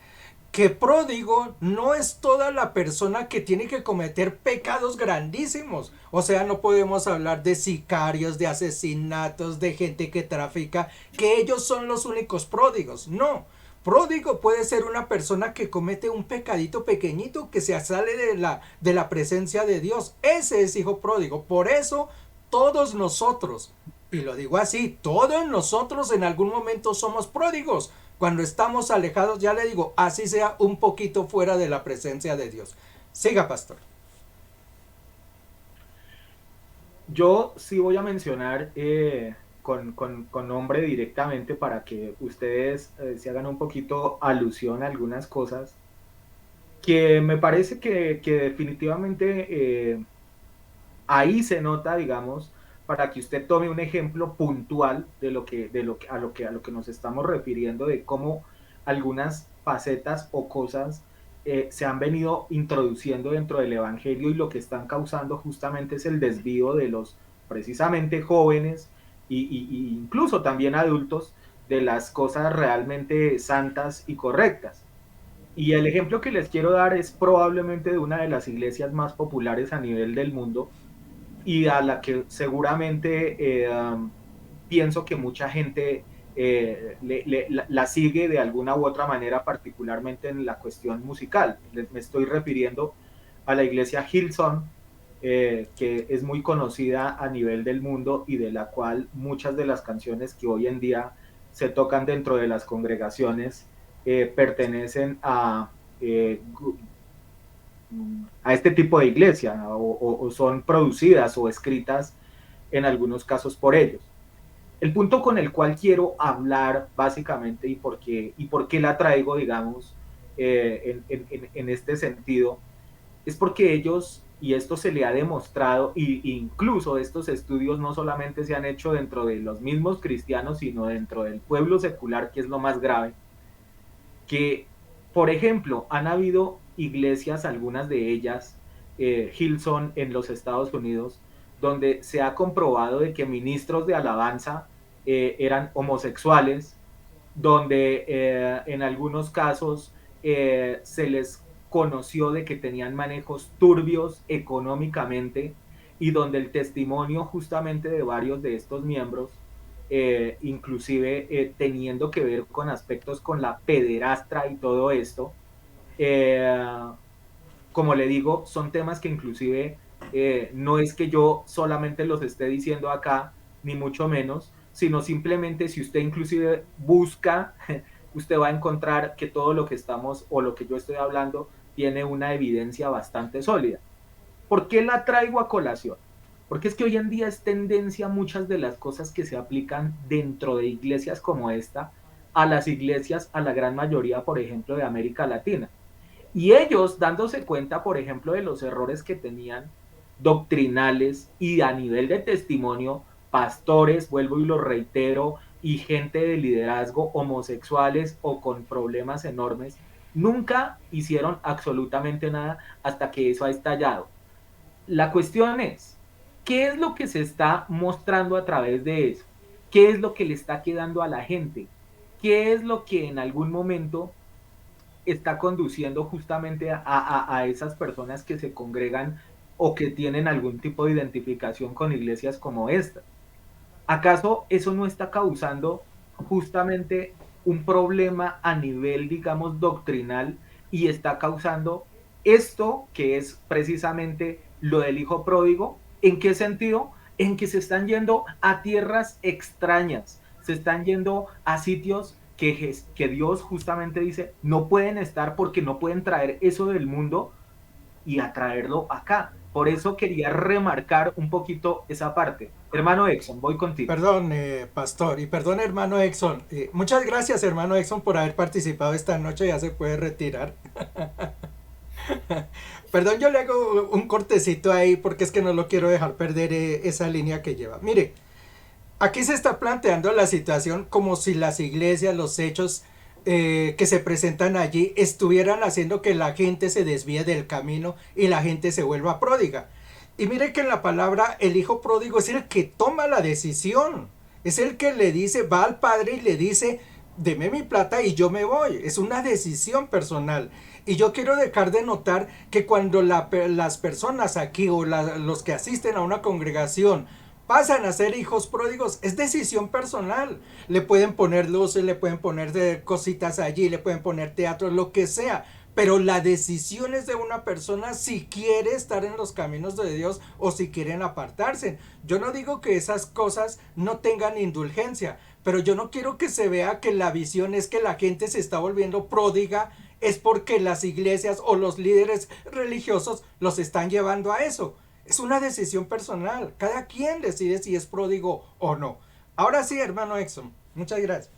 Que pródigo no es toda la persona que tiene que cometer pecados grandísimos. O sea, no podemos hablar de sicarios, de asesinatos, de gente que trafica, que ellos son los únicos pródigos. No. Pródigo puede ser una persona que comete un pecadito pequeñito que se sale de la presencia de Dios. Ese es hijo pródigo. Por eso todos nosotros, y lo digo así, todos nosotros en algún momento somos pródigos. Cuando estamos alejados, ya le digo, así sea un poquito fuera de la presencia de Dios. Siga, pastor. Yo sí voy a mencionar con nombre directamente para que ustedes se hagan un poquito alusión a algunas cosas que me parece que definitivamente ahí se nota, digamos, para que usted tome un ejemplo puntual de a lo que nos estamos refiriendo, de cómo algunas facetas o cosas se han venido introduciendo dentro del Evangelio y lo que están causando justamente es el desvío de los precisamente jóvenes y incluso también adultos de las cosas realmente santas y correctas. Y el ejemplo que les quiero dar es probablemente de una de las iglesias más populares a nivel del mundo y a la que seguramente pienso que mucha gente la sigue de alguna u otra manera, particularmente en la cuestión musical. Me estoy refiriendo a la iglesia Hillsong, que es muy conocida a nivel del mundo y de la cual muchas de las canciones que hoy en día se tocan dentro de las congregaciones pertenecen eh, a este tipo de iglesia o son producidas o escritas en algunos casos por ellos. El punto con el cual quiero hablar básicamente y por qué la traigo, digamos, en este sentido, es porque ellos, y esto se le ha demostrado, y incluso estos estudios no solamente se han hecho dentro de los mismos cristianos, sino dentro del pueblo secular, que es lo más grave, que, por ejemplo, han habido iglesias, algunas de ellas, Hillsong en los Estados Unidos, donde se ha comprobado de que ministros de alabanza eran homosexuales, donde en algunos casos se les conoció de que tenían manejos turbios económicamente y donde el testimonio justamente de varios de estos miembros, inclusive teniendo que ver con aspectos con la pederastra y todo esto, eh, como le digo, son temas que inclusive no es que yo solamente los esté diciendo acá, ni mucho menos, sino simplemente si usted inclusive busca, usted va a encontrar que todo lo que estamos o lo que yo estoy hablando tiene una evidencia bastante sólida. ¿Por qué la traigo a colación? Porque es que hoy en día es tendencia muchas de las cosas que se aplican dentro de iglesias como esta a las iglesias, a la gran mayoría, por ejemplo, de América Latina. Y ellos dándose cuenta, por ejemplo, de los errores que tenían doctrinales y a nivel de testimonio, pastores, vuelvo y lo reitero, y gente de liderazgo homosexuales o con problemas enormes, nunca hicieron absolutamente nada hasta que eso ha estallado. La cuestión es, ¿qué es lo que se está mostrando a través de eso? ¿Qué es lo que le está quedando a la gente? ¿Qué es lo que en algún momento está conduciendo justamente a esas personas que se congregan o que tienen algún tipo de identificación con iglesias como esta? ¿Acaso eso no está causando justamente un problema a nivel, digamos, doctrinal y está causando esto que es precisamente lo del hijo pródigo? ¿En qué sentido? En que se están yendo a tierras extrañas, se están yendo a sitios que Dios justamente dice no pueden estar porque no pueden traer eso del mundo y atraerlo acá. Por eso quería remarcar un poquito esa parte. Hermano Exxon, voy contigo. Perdón, pastor, y perdón, hermano Exxon. Muchas gracias, hermano Exxon, por haber participado esta noche. Ya se puede retirar. Perdón, yo le hago un cortecito ahí porque es que no lo quiero dejar perder esa línea que lleva. Mire, aquí se está planteando la situación como si las iglesias, los hechos que se presentan allí estuvieran haciendo que la gente se desvíe del camino y la gente se vuelva pródiga. Y mire que en la palabra el hijo pródigo es el que toma la decisión. Es el que le dice, va al padre y le dice, deme mi plata y yo me voy. Es una decisión personal. Y yo quiero dejar de notar que cuando las personas aquí o los que asisten a una congregación pasan a ser hijos pródigos, es decisión personal. Le pueden poner luces, le pueden poner cositas allí, le pueden poner teatro, lo que sea. Pero la decisión es de una persona si quiere estar en los caminos de Dios o si quieren apartarse. Yo no digo que esas cosas no tengan indulgencia, pero yo no quiero que se vea que la visión es que la gente se está volviendo pródiga, es porque las iglesias o los líderes religiosos los están llevando a eso. Es una decisión personal. Cada quien decide si es pródigo o no. Ahora sí, hermano Exxon. Muchas gracias.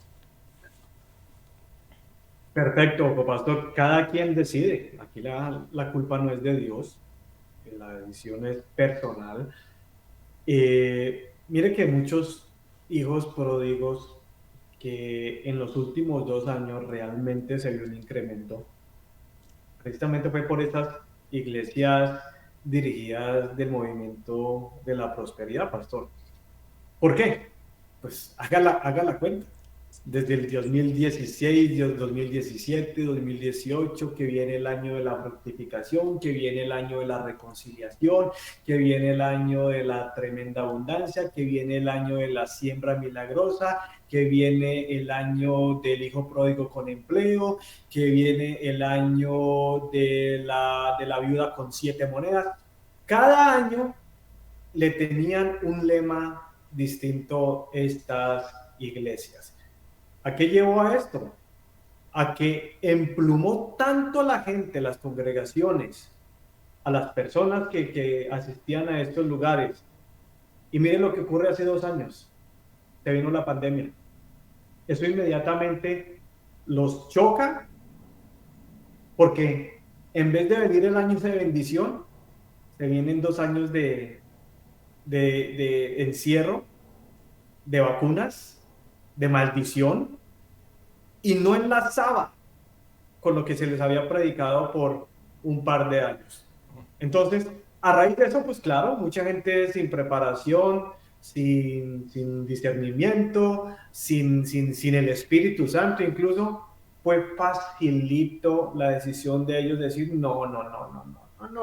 Perfecto, pastor. Cada quien decide. Aquí la culpa no es de Dios, la decisión es personal. Mire que muchos hijos pródigos que en los últimos 2 años realmente se vio un incremento, precisamente fue por estas iglesias dirigidas del movimiento de la prosperidad, pastor. ¿Por qué? Pues haga la cuenta. Desde el 2016, 2017, 2018, que viene el año de la fructificación, que viene el año de la reconciliación, que viene el año de la tremenda abundancia, que viene el año de la siembra milagrosa, que viene el año del hijo pródigo con empleo, que viene el año de la viuda con 7 monedas. Cada año le tenían un lema distinto estas iglesias. ¿A qué llevó a esto? A que emplumó tanto la gente, las congregaciones, a las personas que asistían a estos lugares. Y miren lo que ocurre hace 2 años. Se vino la pandemia. Eso inmediatamente los choca porque en vez de venir el año de bendición, se vienen 2 años de encierro, de vacunas, de maldición, y no enlazaba con lo que se les había predicado por un par de años. Entonces, a raíz de eso, pues claro, mucha gente sin preparación, sin discernimiento, sin el Espíritu Santo incluso, fue facilito la decisión de ellos decir, no,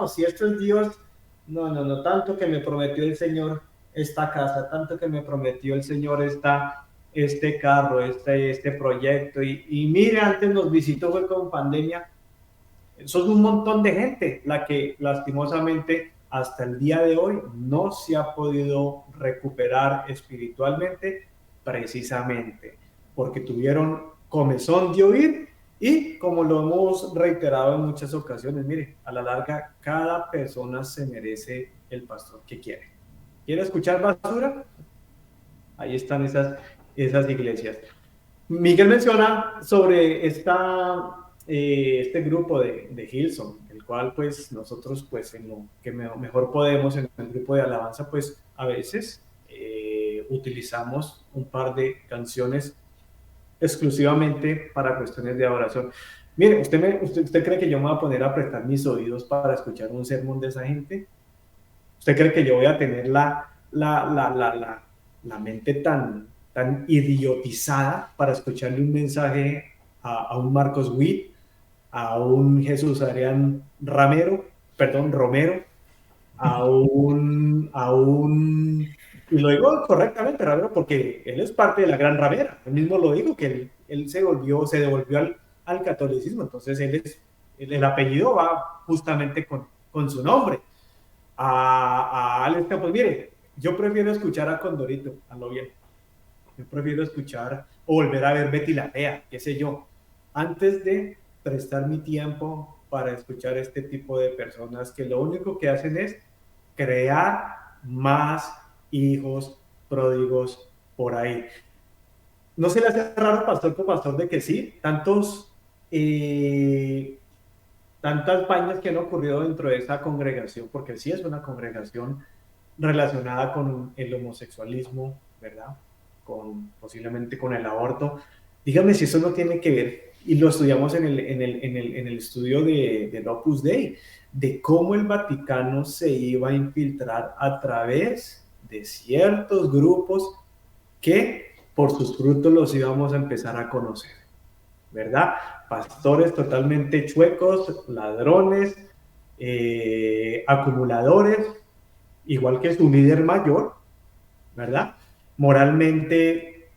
si esto es Dios, no, tanto que me prometió el Señor esta casa, tanto que me prometió el Señor este carro, este proyecto, y mire, antes nos visitó, fue con pandemia. Eso es un montón de gente la que lastimosamente hasta el día de hoy no se ha podido recuperar espiritualmente, precisamente porque tuvieron comezón de oír, y como lo hemos reiterado en muchas ocasiones, mire, a la larga cada persona se merece el pastor que quiere. ¿Quiere escuchar basura? Ahí están esas iglesias. Miguel menciona sobre este grupo de Hillsong, el cual pues nosotros pues en lo que mejor podemos en el grupo de alabanza pues a veces utilizamos un par de canciones exclusivamente para cuestiones de adoración. Mire, ¿usted cree que yo me voy a poner a prestar mis oídos para escuchar un sermón de esa gente? ¿Usted cree que yo voy a tener la mente tan idiotizada para escucharle un mensaje a un Marcos Witt, a un Jesús Adrián Romero, y lo digo correctamente, Ramero, porque él es parte de la gran ramera. Él mismo lo dijo, que él se devolvió al catolicismo, entonces el apellido va justamente con su nombre. A Alex Campos, mire, yo prefiero escuchar a Condorito, a lo bien. Yo prefiero escuchar o volver a ver Betty la Fea, qué sé yo, antes de prestar mi tiempo para escuchar este tipo de personas que lo único que hacen es crear más hijos pródigos por ahí. ¿No se le hace raro, pastor con pastor, de que sí, tantas vainas que han ocurrido dentro de esa congregación, porque sí es una congregación relacionada con el homosexualismo, ¿verdad? Posiblemente con el aborto? Dígame si eso no tiene que ver, y lo estudiamos en el estudio del Opus Dei, de cómo el Vaticano se iba a infiltrar a través de ciertos grupos que por sus frutos los íbamos a empezar a conocer, ¿verdad? Pastores totalmente chuecos, ladrones, acumuladores, igual que su líder mayor, ¿verdad? Moralmente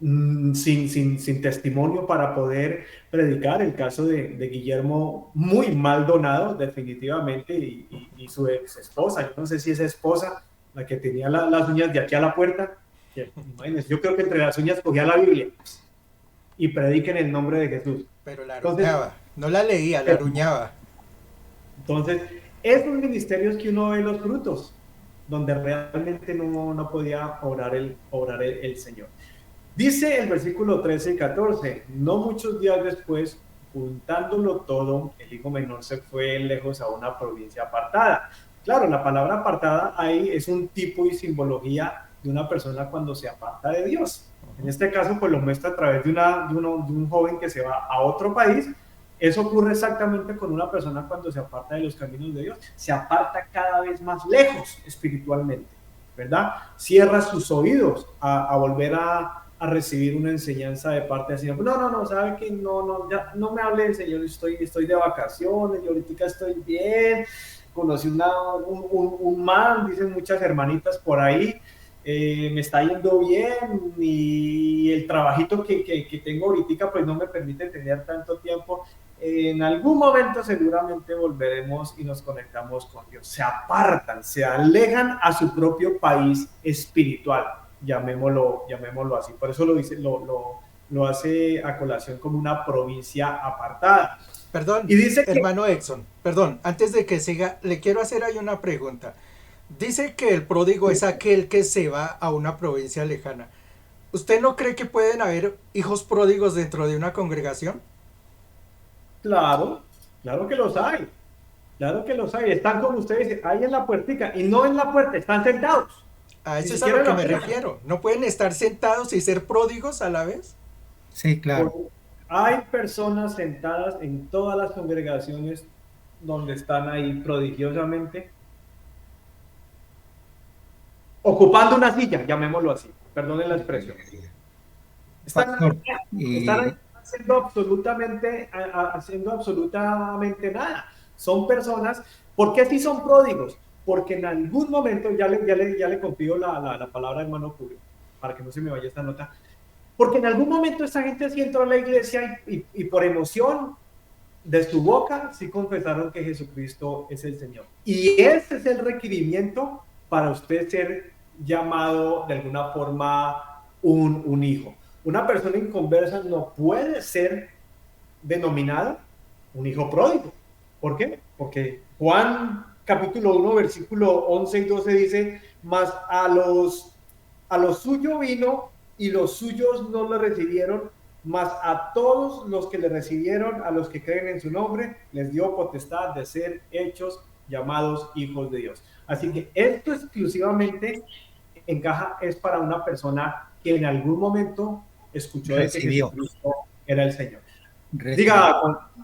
sin testimonio para poder predicar. El caso de Guillermo, muy mal donado definitivamente, y su ex esposa, yo no sé si esa esposa, la que tenía las uñas de aquí a la puerta, yo creo que entre las uñas cogía la Biblia y predica en el nombre de Jesús. Pero la aruñaba, no la leía, la aruñaba. Entonces, esos ministerios que uno ve los frutos, donde realmente no podía obrar el Señor. Dice el versículo 13 y 14, no muchos días después, juntándolo todo, el hijo menor se fue lejos a una provincia apartada. Claro, la palabra apartada ahí es un tipo y simbología de una persona cuando se aparta de Dios. En este caso, pues lo muestra a través de un joven que se va a otro país. Eso ocurre exactamente con una persona cuando se aparta de los caminos de Dios. Se aparta cada vez más lejos espiritualmente, ¿verdad? Cierra sus oídos a volver a recibir una enseñanza de parte del Señor. No, sabe que ya no me hable del Señor, estoy de vacaciones, y ahorita estoy bien, conocí un man, dicen muchas hermanitas por ahí, me está yendo bien y el trabajito que tengo ahorita pues no me permite tener tanto tiempo. En algún momento seguramente volveremos y nos conectamos con Dios. Se apartan, se alejan a su propio país espiritual, llamémoslo así. Por eso lo hace a colación como una provincia apartada. Perdón, Y dice hermano Exxon, perdón, antes de que siga, le quiero hacer ahí una pregunta. Dice que el pródigo es aquel que se va a una provincia lejana. ¿Usted no cree que pueden haber hijos pródigos dentro de una congregación? claro que los hay. Claro que los hay. Están con ustedes ahí en la puertica. Y no en la puerta, están sentados. A Ni eso es a siquiera lo en que la me puerta. refiero. ¿No pueden estar sentados y ser pródigos a la vez? Sí, claro. Hay personas sentadas en todas las congregaciones donde están ahí prodigiosamente ocupando una silla, llamémoslo así. Perdonen la expresión. Pastor, Están haciendo absolutamente nada. Son personas, ¿por qué sí son pródigos? Porque en algún momento, ya le confío la palabra hermano Julio, para que no se me vaya esta nota, porque en algún momento esa gente sí entró a la iglesia y por emoción de su boca sí confesaron que Jesucristo es el Señor. Y ese es el requerimiento para usted ser llamado de alguna forma un hijo. Una persona inconversa no puede ser denominada un hijo pródigo. ¿Por qué? Porque Juan capítulo 1 versículo 11 y 12 dice, mas a los suyos vino y los suyos no le recibieron, mas a todos los que le recibieron, a los que creen en su nombre, les dio potestad de ser hechos llamados hijos de Dios. Así que esto exclusivamente encaja, es para una persona que en algún momento escuchó de que recibió. Jesucristo era el Señor. Recibió.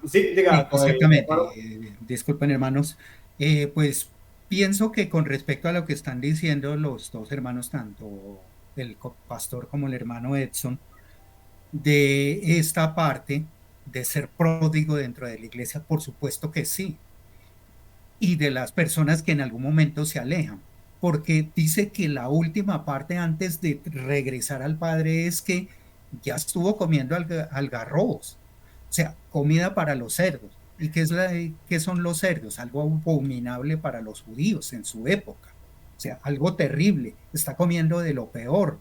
Diga. Exactamente. Disculpen, hermanos. Pues pienso que con respecto a lo que están diciendo los dos hermanos, tanto el pastor como el hermano Edson, de esta parte de ser pródigo dentro de la iglesia, por supuesto que sí. Y de las personas que en algún momento se alejan, porque dice que la última parte antes de regresar al Padre es que ya estuvo comiendo algarrobos, o sea, comida para los cerdos. ¿Y qué son los cerdos? Algo abominable para los judíos en su época, o sea, algo terrible. Está comiendo de lo peor.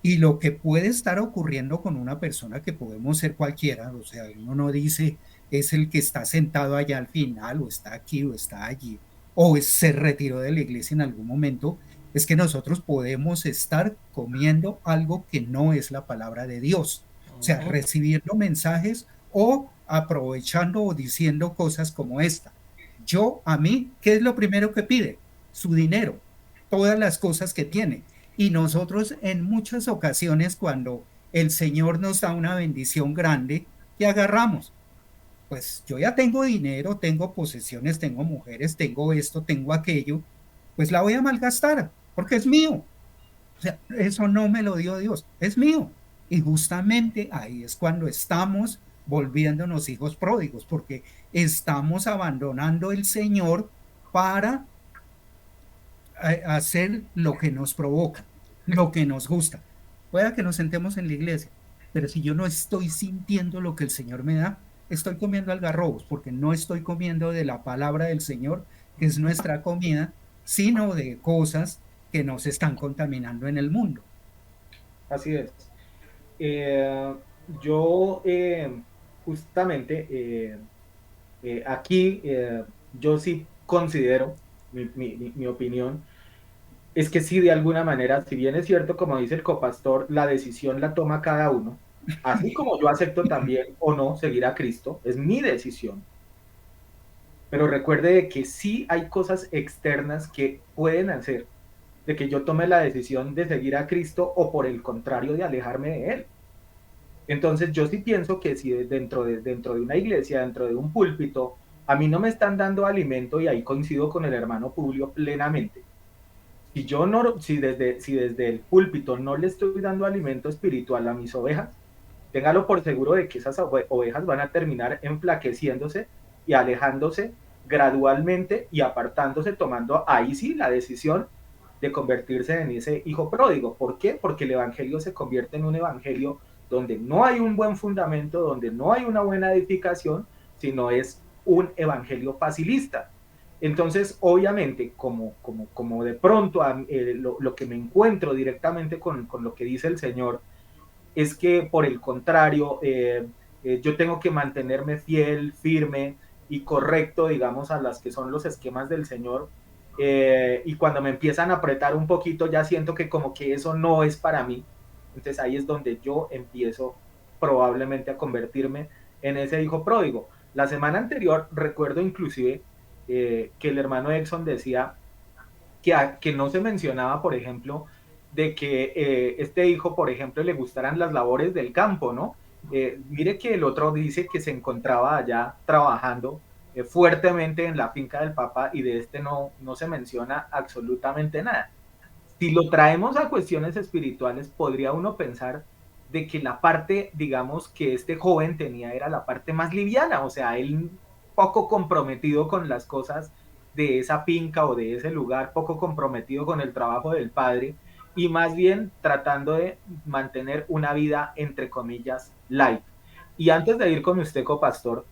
Y lo que puede estar ocurriendo con una persona, que podemos ser cualquiera, o sea, uno no dice es el que está sentado allá al final, o está aquí, o está allí, o se retiró de la iglesia en algún momento, es que nosotros podemos estar comiendo algo que no es la palabra de Dios, o sea, recibiendo mensajes o aprovechando o diciendo cosas como esta. A mí, ¿qué es lo primero que pide? Su dinero, todas las cosas que tiene. Y nosotros en muchas ocasiones, cuando el Señor nos da una bendición grande, ¿qué agarramos? Pues yo ya tengo dinero, tengo posesiones, tengo mujeres, tengo esto, tengo aquello, pues la voy a malgastar porque es mío. O sea, eso no me lo dio Dios, es mío. Y justamente ahí es cuando estamos volviéndonos hijos pródigos, porque estamos abandonando el Señor para hacer lo que nos provoca, lo que nos gusta. Pueda que nos sentemos en la iglesia, pero si yo no estoy sintiendo lo que el Señor me da, estoy comiendo algarrobos, porque no estoy comiendo de la palabra del Señor, que es nuestra comida, sino de cosas que nos están contaminando en el mundo. Así es. Eh, yo justamente aquí yo sí considero, mi opinión, es que sí, de alguna manera, si bien es cierto, como dice el copastor, la decisión la toma cada uno, así como yo acepto también o no seguir a Cristo, es mi decisión. Pero recuerde que sí hay cosas externas que pueden hacer de que yo tome la decisión de seguir a Cristo o por el contrario de alejarme de Él. Entonces yo sí pienso que si dentro de una iglesia, dentro de un púlpito, a mí no me están dando alimento, y ahí coincido con el hermano Publio plenamente. Si yo no, si desde el púlpito no le estoy dando alimento espiritual a mis ovejas, téngalo por seguro de que esas ovejas van a terminar enflaqueciéndose y alejándose gradualmente y apartándose, tomando ahí sí la decisión de convertirse en ese hijo pródigo. ¿Por qué? Porque el evangelio se convierte en un evangelio donde no hay un buen fundamento, donde no hay una buena edificación, sino es un evangelio facilista. Entonces, obviamente, como de pronto lo que me encuentro directamente con lo que dice el Señor, es que por el contrario, yo tengo que mantenerme fiel, firme y correcto, digamos, a las que son los esquemas del Señor. Y cuando me empiezan a apretar un poquito, ya siento que como que eso no es para mí. Entonces ahí es donde yo empiezo probablemente a convertirme en ese hijo pródigo. La semana anterior recuerdo inclusive que el hermano Exxon decía que no se mencionaba, por ejemplo, de que este hijo, por ejemplo, le gustaran las labores del campo, ¿no? Mire que el otro dice que se encontraba allá trabajando fuertemente en la finca del papá, y de este no se menciona absolutamente nada. Si lo traemos a cuestiones espirituales, podría uno pensar de que la parte, digamos, que este joven tenía era la parte más liviana, o sea, él poco comprometido con las cosas de esa finca o de ese lugar, poco comprometido con el trabajo del padre, y más bien tratando de mantener una vida, entre comillas, light. Y antes de ir con usted, copastor,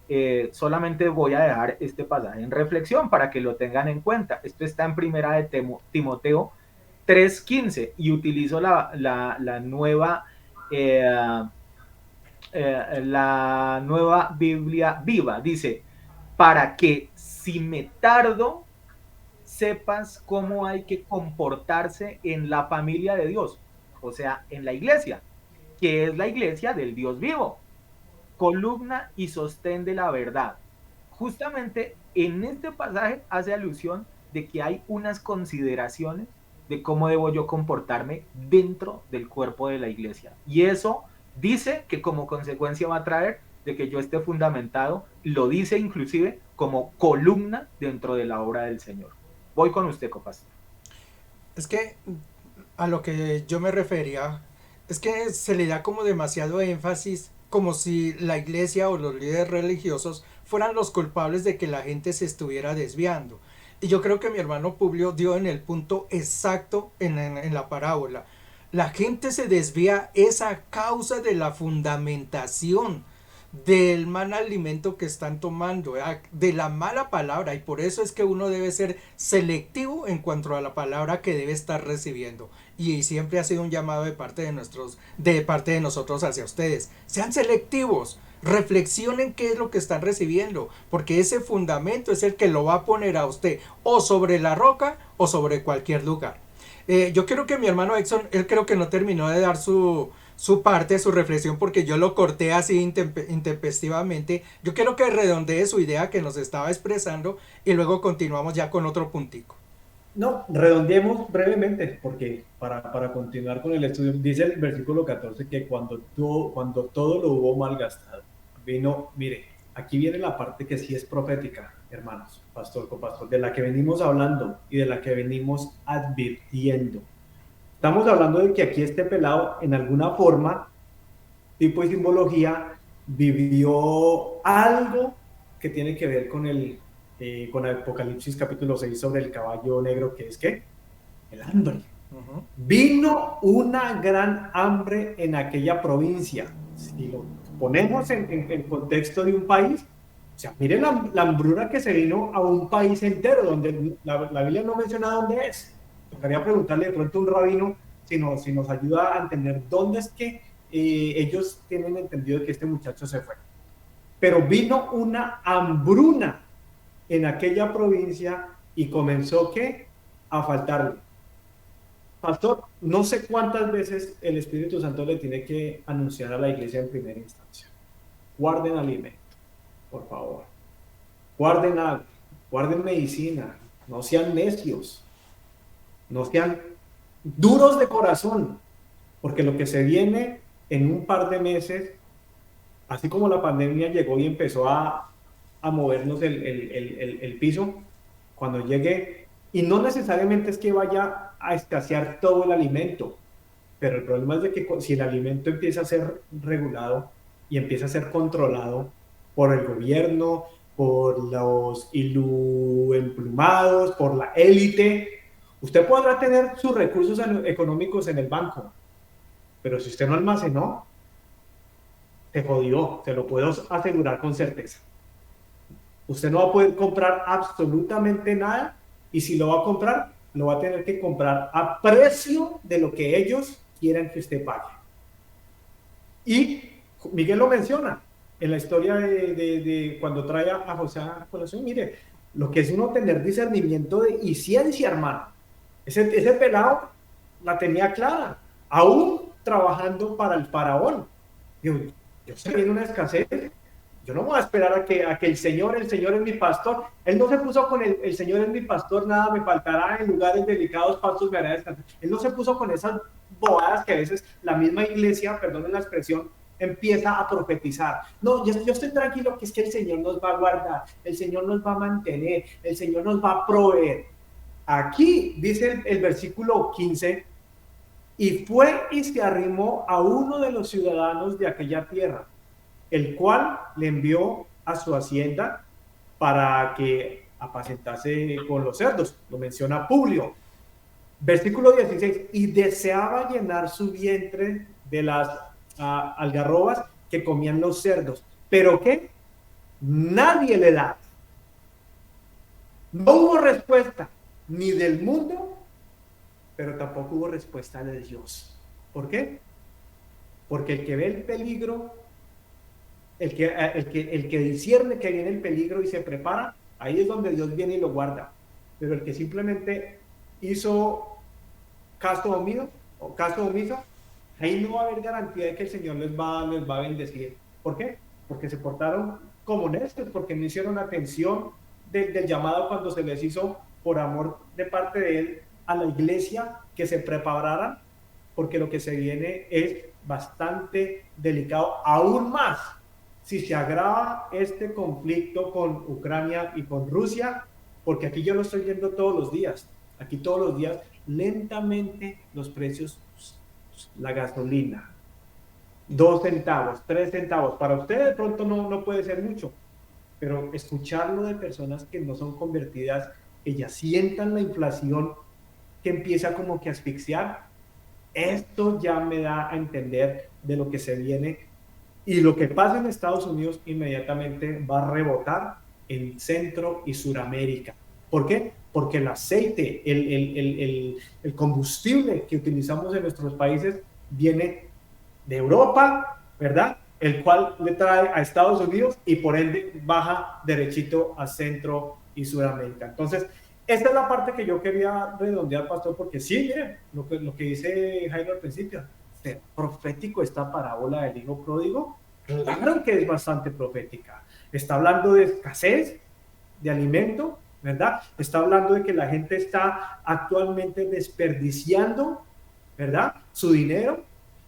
solamente voy a dejar este pasaje en reflexión para que lo tengan en cuenta. Esto está en primera de Timoteo 3:15, y utilizo la nueva la nueva Biblia viva. Dice, para que si me tardo, sepas cómo hay que comportarse en la familia de Dios, o sea, en la iglesia, que es la iglesia del Dios vivo, columna y sostén de la verdad. Justamente en este pasaje hace alusión de que hay unas consideraciones de cómo debo yo comportarme dentro del cuerpo de la iglesia. Y eso dice que como consecuencia va a traer de que yo esté fundamentado, lo dice inclusive como columna dentro de la obra del Señor. Voy con usted, copas. Es que a lo que yo me refería es que se le da como demasiado énfasis, como si la iglesia o los líderes religiosos fueran los culpables de que la gente se estuviera desviando. Y yo creo que mi hermano Publio dio en el punto exacto en la parábola. La gente se desvía es a causa de la fundamentación del mal alimento que están tomando, de la mala palabra, y por eso es que uno debe ser selectivo en cuanto a la palabra que debe estar recibiendo. Y siempre ha sido un llamado de parte de nosotros hacia ustedes. Sean selectivos, reflexionen qué es lo que están recibiendo, porque ese fundamento es el que lo va a poner a usted o sobre la roca o sobre cualquier lugar. Yo creo que mi hermano Exxon, él creo que no terminó de dar su parte, su reflexión, porque yo lo corté así intempestivamente. Yo quiero que redondee su idea que nos estaba expresando y luego continuamos ya con otro puntico. No, redondeemos brevemente, porque para continuar con el estudio, dice el versículo 14 que cuando todo lo hubo malgastado, vino, mire, aquí viene la parte que sí es profética, hermanos, pastor, copastor, de la que venimos hablando y de la que venimos advirtiendo. Estamos hablando de que aquí este pelado, en alguna forma, tipo y simbología, vivió algo que tiene que ver con Apocalipsis capítulo 6 sobre el caballo negro, que es ¿qué? El hambre. Vino una gran hambre en aquella provincia. Si lo ponemos en contexto de un país, o sea, miren la hambruna que se vino a un país entero, donde la Biblia no menciona dónde es. Tocaría preguntarle de pronto a un rabino si nos ayuda a entender dónde es que ellos tienen entendido que este muchacho se fue. Pero vino una hambruna en aquella provincia y comenzó ¿qué? A faltarle. Pastor, no sé cuántas veces el Espíritu Santo le tiene que anunciar a la iglesia en primera instancia. Guarden alimento, por favor. Guarden agua, guarden medicina, no sean necios, no sean duros de corazón, porque lo que se viene en un par de meses, así como la pandemia llegó y empezó a movernos el piso, cuando llegue, y no necesariamente es que vaya a escasear todo el alimento, pero el problema es de que si el alimento empieza a ser regulado y empieza a ser controlado por el gobierno, por los emplumados, por la élite, usted podrá tener sus recursos económicos en el banco, pero si usted no almacenó, se jodió, se lo puedo asegurar con certeza. Usted no va a poder comprar absolutamente nada, y si lo va a comprar, lo va a tener que comprar a precio de lo que ellos quieran que usted pague. Y Miguel lo menciona en la historia de cuando trae a José a colación. Mire, lo que es uno tener discernimiento y ciencia, hermano. Ese pelado la tenía clara, aún trabajando para el faraón. Yo sé que en una escasez, yo no voy a esperar a que el Señor es mi pastor. Él no se puso con el Señor es mi pastor, nada me faltará, en lugares delicados pastos me hará descansar. Él no se puso con esas bobadas que a veces la misma iglesia, perdonen la expresión, empieza a profetizar. No, yo estoy tranquilo, que es que el Señor nos va a guardar, el Señor nos va a mantener, el Señor nos va a proveer. Aquí dice el versículo 15, y fue y se arrimó a uno de los ciudadanos de aquella tierra, el cual le envió a su hacienda para que apacentase con los cerdos. Lo menciona Publio. Versículo 16, y deseaba llenar su vientre de las algarrobas que comían los cerdos. ¿Pero qué? Nadie le da. No hubo respuesta ni del mundo, pero tampoco hubo respuesta de Dios. ¿Por qué? Porque el que ve el peligro, el que discierne que viene el peligro y se prepara, ahí es donde Dios viene y lo guarda. Pero el que simplemente hizo caso omiso, ahí no va a haber garantía de que el Señor les va a bendecir. ¿Por qué? Porque se portaron como necios, porque no hicieron atención del llamado cuando se les hizo por amor de parte de Él a la iglesia, que se prepararan, porque lo que se viene es bastante delicado, aún más si se agrava este conflicto con Ucrania y con Rusia, porque aquí yo lo estoy viendo todos los días. Aquí todos los días, lentamente, los precios, la gasolina, 2 centavos, 3 centavos. Para usted de pronto no puede ser mucho, pero escucharlo de personas que no son convertidas, que ya sientan la inflación, que empieza como que a asfixiar, esto ya me da a entender de lo que se viene, y lo que pasa en Estados Unidos inmediatamente va a rebotar en Centro y Suramérica. ¿Por qué? Porque el aceite, el combustible que utilizamos en nuestros países viene de Europa, ¿verdad? El cual le trae a Estados Unidos y por ende baja derechito a Centro y Suramérica. Entonces, esta es la parte que yo quería redondear, pastor, porque sí, miren, lo que dice Jairo al principio, ¿es profético esta parábola del hijo pródigo? Claro que es bastante profética. Está hablando de escasez de alimento, ¿verdad? Está hablando de que la gente está actualmente desperdiciando, ¿verdad?, su dinero,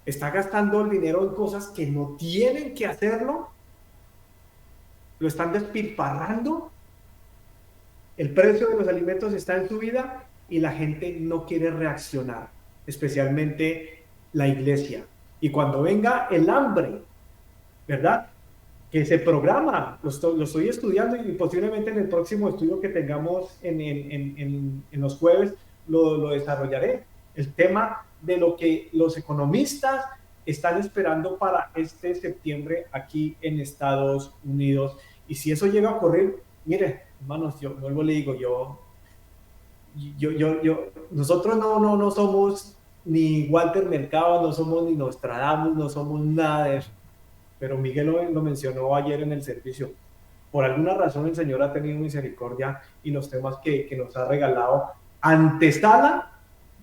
está gastando el dinero en cosas que no tienen que hacerlo, lo están despilfarrando, el precio de los alimentos está en subida y la gente no quiere reaccionar, especialmente la iglesia. Y cuando venga el hambre, ¿verdad?, que se programa, lo estoy estudiando, y posiblemente en el próximo estudio que tengamos en los jueves lo desarrollaré, el tema de lo que los economistas están esperando para este septiembre aquí en Estados Unidos. Y si eso llega a ocurrir, mire, hermanos, yo luego le digo, nosotros no somos ni Walter Mercado, no somos ni Nostradamus, no somos nada de eso. Pero Miguel lo mencionó ayer en el servicio. Por alguna razón el Señor ha tenido misericordia, y los temas que nos ha regalado antesala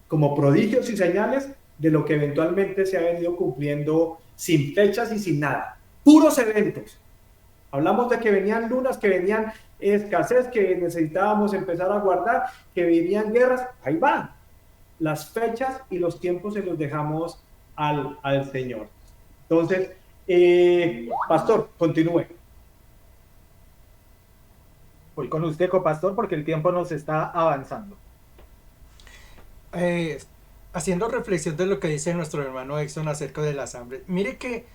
como prodigios y señales de lo que eventualmente se ha venido cumpliendo sin fechas y sin nada. Puros eventos. Hablamos de que venían lunas, que venían escasez, que necesitábamos empezar a guardar, que venían guerras. Ahí va. las fechas y los tiempos se los dejamos al Señor. Entonces, pastor, continúe. Voy con usted, copastor, porque el tiempo nos está avanzando. Haciendo reflexión de lo que dice nuestro hermano Exxon acerca de las hambres. Mire que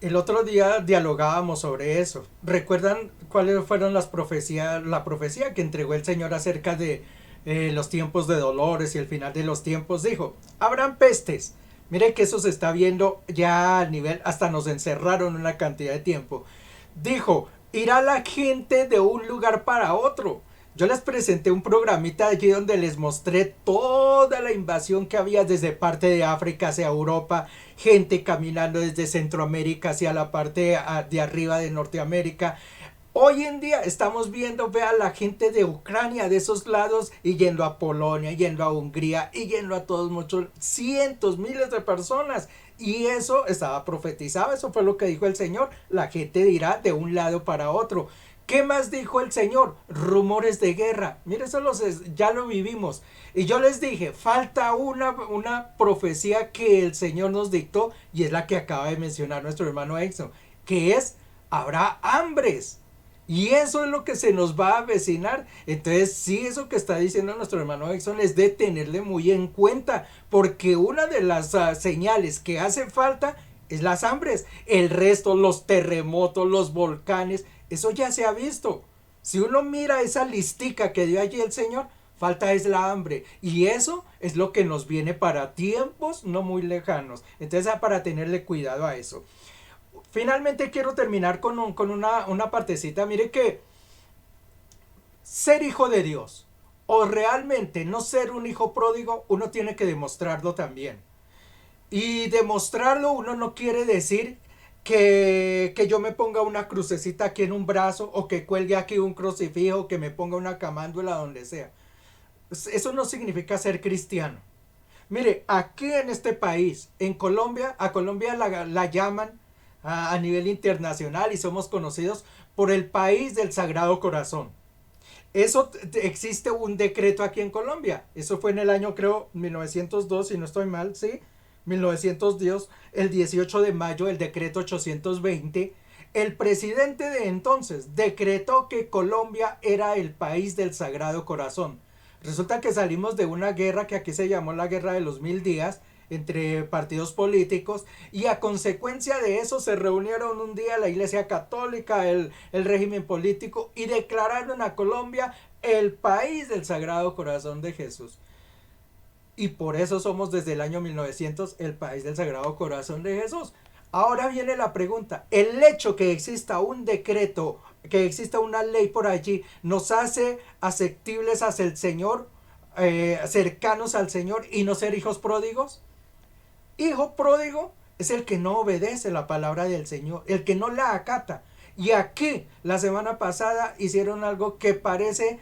el otro día dialogábamos sobre eso. ¿Recuerdan cuáles fueron las profecías, la profecía que entregó el Señor acerca de los tiempos de dolores y el final de los tiempos? Dijo, habrán pestes. Mire que eso se está viendo ya a nivel, hasta nos encerraron una cantidad de tiempo. Dijo, irá la gente de un lugar para otro. Yo les presenté un programita allí donde les mostré toda la invasión que había desde parte de África hacia Europa, gente caminando desde Centroamérica hacia la parte de arriba de Norteamérica. Hoy en día estamos viendo, vea, la gente de Ucrania, de esos lados, y yendo a Polonia, yendo a Hungría, y yendo a todos muchos, cientos, miles de personas. Y eso estaba profetizado, eso fue lo que dijo el Señor. La gente irá de un lado para otro. ¿Qué más dijo el Señor? Rumores de guerra. Mire, eso ya lo vivimos. Y yo les dije, falta una profecía que el Señor nos dictó, y es la que acaba de mencionar nuestro hermano Exxon, que es, habrá hambres. Y eso es lo que se nos va a avecinar. Entonces, sí, eso que está diciendo nuestro hermano Exxon es de tenerle muy en cuenta, porque una de las señales que hace falta es las hambres. El resto, los terremotos, los volcanes, eso ya se ha visto. Si uno mira esa listica que dio allí el Señor, falta es la hambre. Y eso es lo que nos viene para tiempos no muy lejanos. Entonces, para tenerle cuidado a eso. Finalmente quiero terminar con una partecita. Mire que ser hijo de Dios o realmente no ser un hijo pródigo, uno tiene que demostrarlo también. Y demostrarlo uno no quiere decir que yo me ponga una crucecita aquí en un brazo, o que cuelgue aquí un crucifijo, o que me ponga una camándula donde sea. Eso no significa ser cristiano. Mire, aquí en este país, en Colombia, a Colombia la llaman a nivel internacional y somos conocidos por el país del Sagrado Corazón. Eso existe un decreto aquí en Colombia. Eso fue en el año, creo, 1902, si no estoy mal, sí. 1902, el 18 de mayo, el decreto 820. El presidente de entonces decretó que Colombia era el país del Sagrado Corazón. Resulta que salimos de una guerra que aquí se llamó la Guerra de los 1000 días entre partidos políticos, y a consecuencia de eso se reunieron un día la Iglesia Católica, el régimen político, y declararon a Colombia el país del Sagrado Corazón de Jesús. Y por eso somos desde el año 1900 el país del Sagrado Corazón de Jesús. Ahora viene la pregunta, ¿el hecho que exista un decreto, que exista una ley por allí, nos hace aceptables hacia el Señor, cercanos al Señor, y no ser hijos pródigos? Hijo pródigo es el que no obedece la palabra del Señor, el que no la acata. Y aquí, la semana pasada, hicieron algo que parece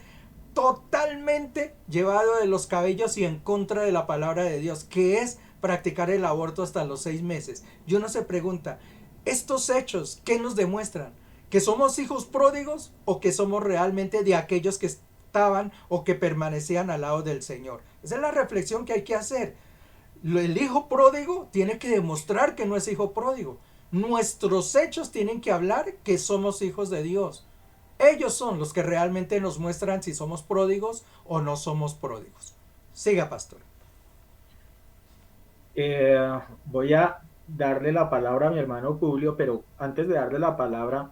totalmente llevado de los cabellos y en contra de la palabra de Dios, que es practicar el aborto hasta los 6 meses. Y uno se pregunta, ¿estos hechos qué nos demuestran? ¿Que somos hijos pródigos o que somos realmente de aquellos que estaban o que permanecían al lado del Señor? Esa es la reflexión que hay que hacer. El hijo pródigo tiene que demostrar que no es hijo pródigo. Nuestros hechos tienen que hablar que somos hijos de Dios. Ellos son los que realmente nos muestran si somos pródigos o no somos pródigos. Siga, pastor. Voy a darle la palabra a mi hermano Publio, pero antes de darle la palabra,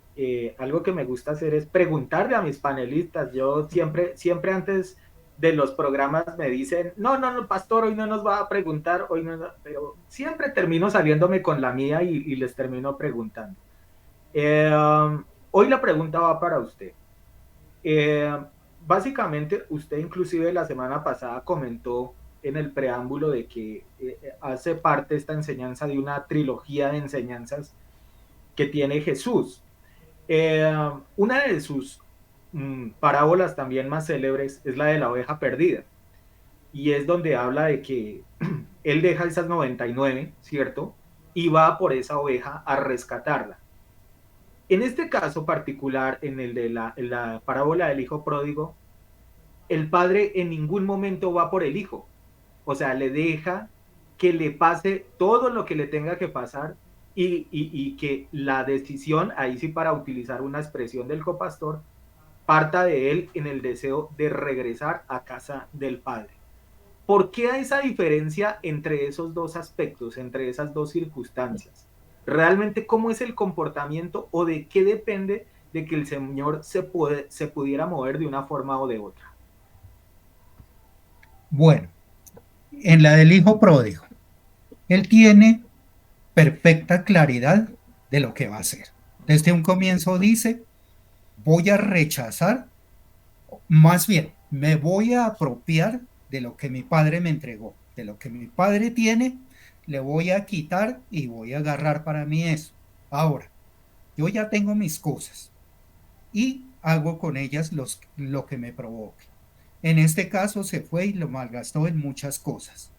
algo que me gusta hacer es preguntarle a mis panelistas. Yo siempre antes de los programas me dicen, no, pastor, hoy no nos va a preguntar, hoy no, pero siempre termino saliéndome con la mía y les termino preguntando. Hoy la pregunta va para usted. Básicamente, usted inclusive la semana pasada comentó en el preámbulo de que hace parte esta enseñanza de una trilogía de enseñanzas que tiene Jesús. Una de sus parábolas también más célebres es la de la oveja perdida, y es donde habla de que él deja esas 99, ¿cierto? Y va por esa oveja a rescatarla. En este caso particular, en el de la parábola del hijo pródigo, el padre en ningún momento va por el hijo, o sea, le deja que le pase todo lo que le tenga que pasar y que la decisión, ahí sí para utilizar una expresión del copastor, parta de él en el deseo de regresar a casa del Padre. ¿Por qué hay esa diferencia entre esos dos aspectos, entre esas dos circunstancias? ¿Realmente cómo es el comportamiento o de qué depende de que el Señor se pudiera mover de una forma o de otra? Bueno, en la del hijo pródigo, él tiene perfecta claridad de lo que va a hacer. Desde un comienzo dice, voy a rechazar, más bien, me voy a apropiar de lo que mi padre me entregó, de lo que mi padre tiene, le voy a quitar y voy a agarrar para mí eso. Ahora, yo ya tengo mis cosas y hago con ellas lo que me provoque. En este caso se fue y lo malgastó en muchas cosas.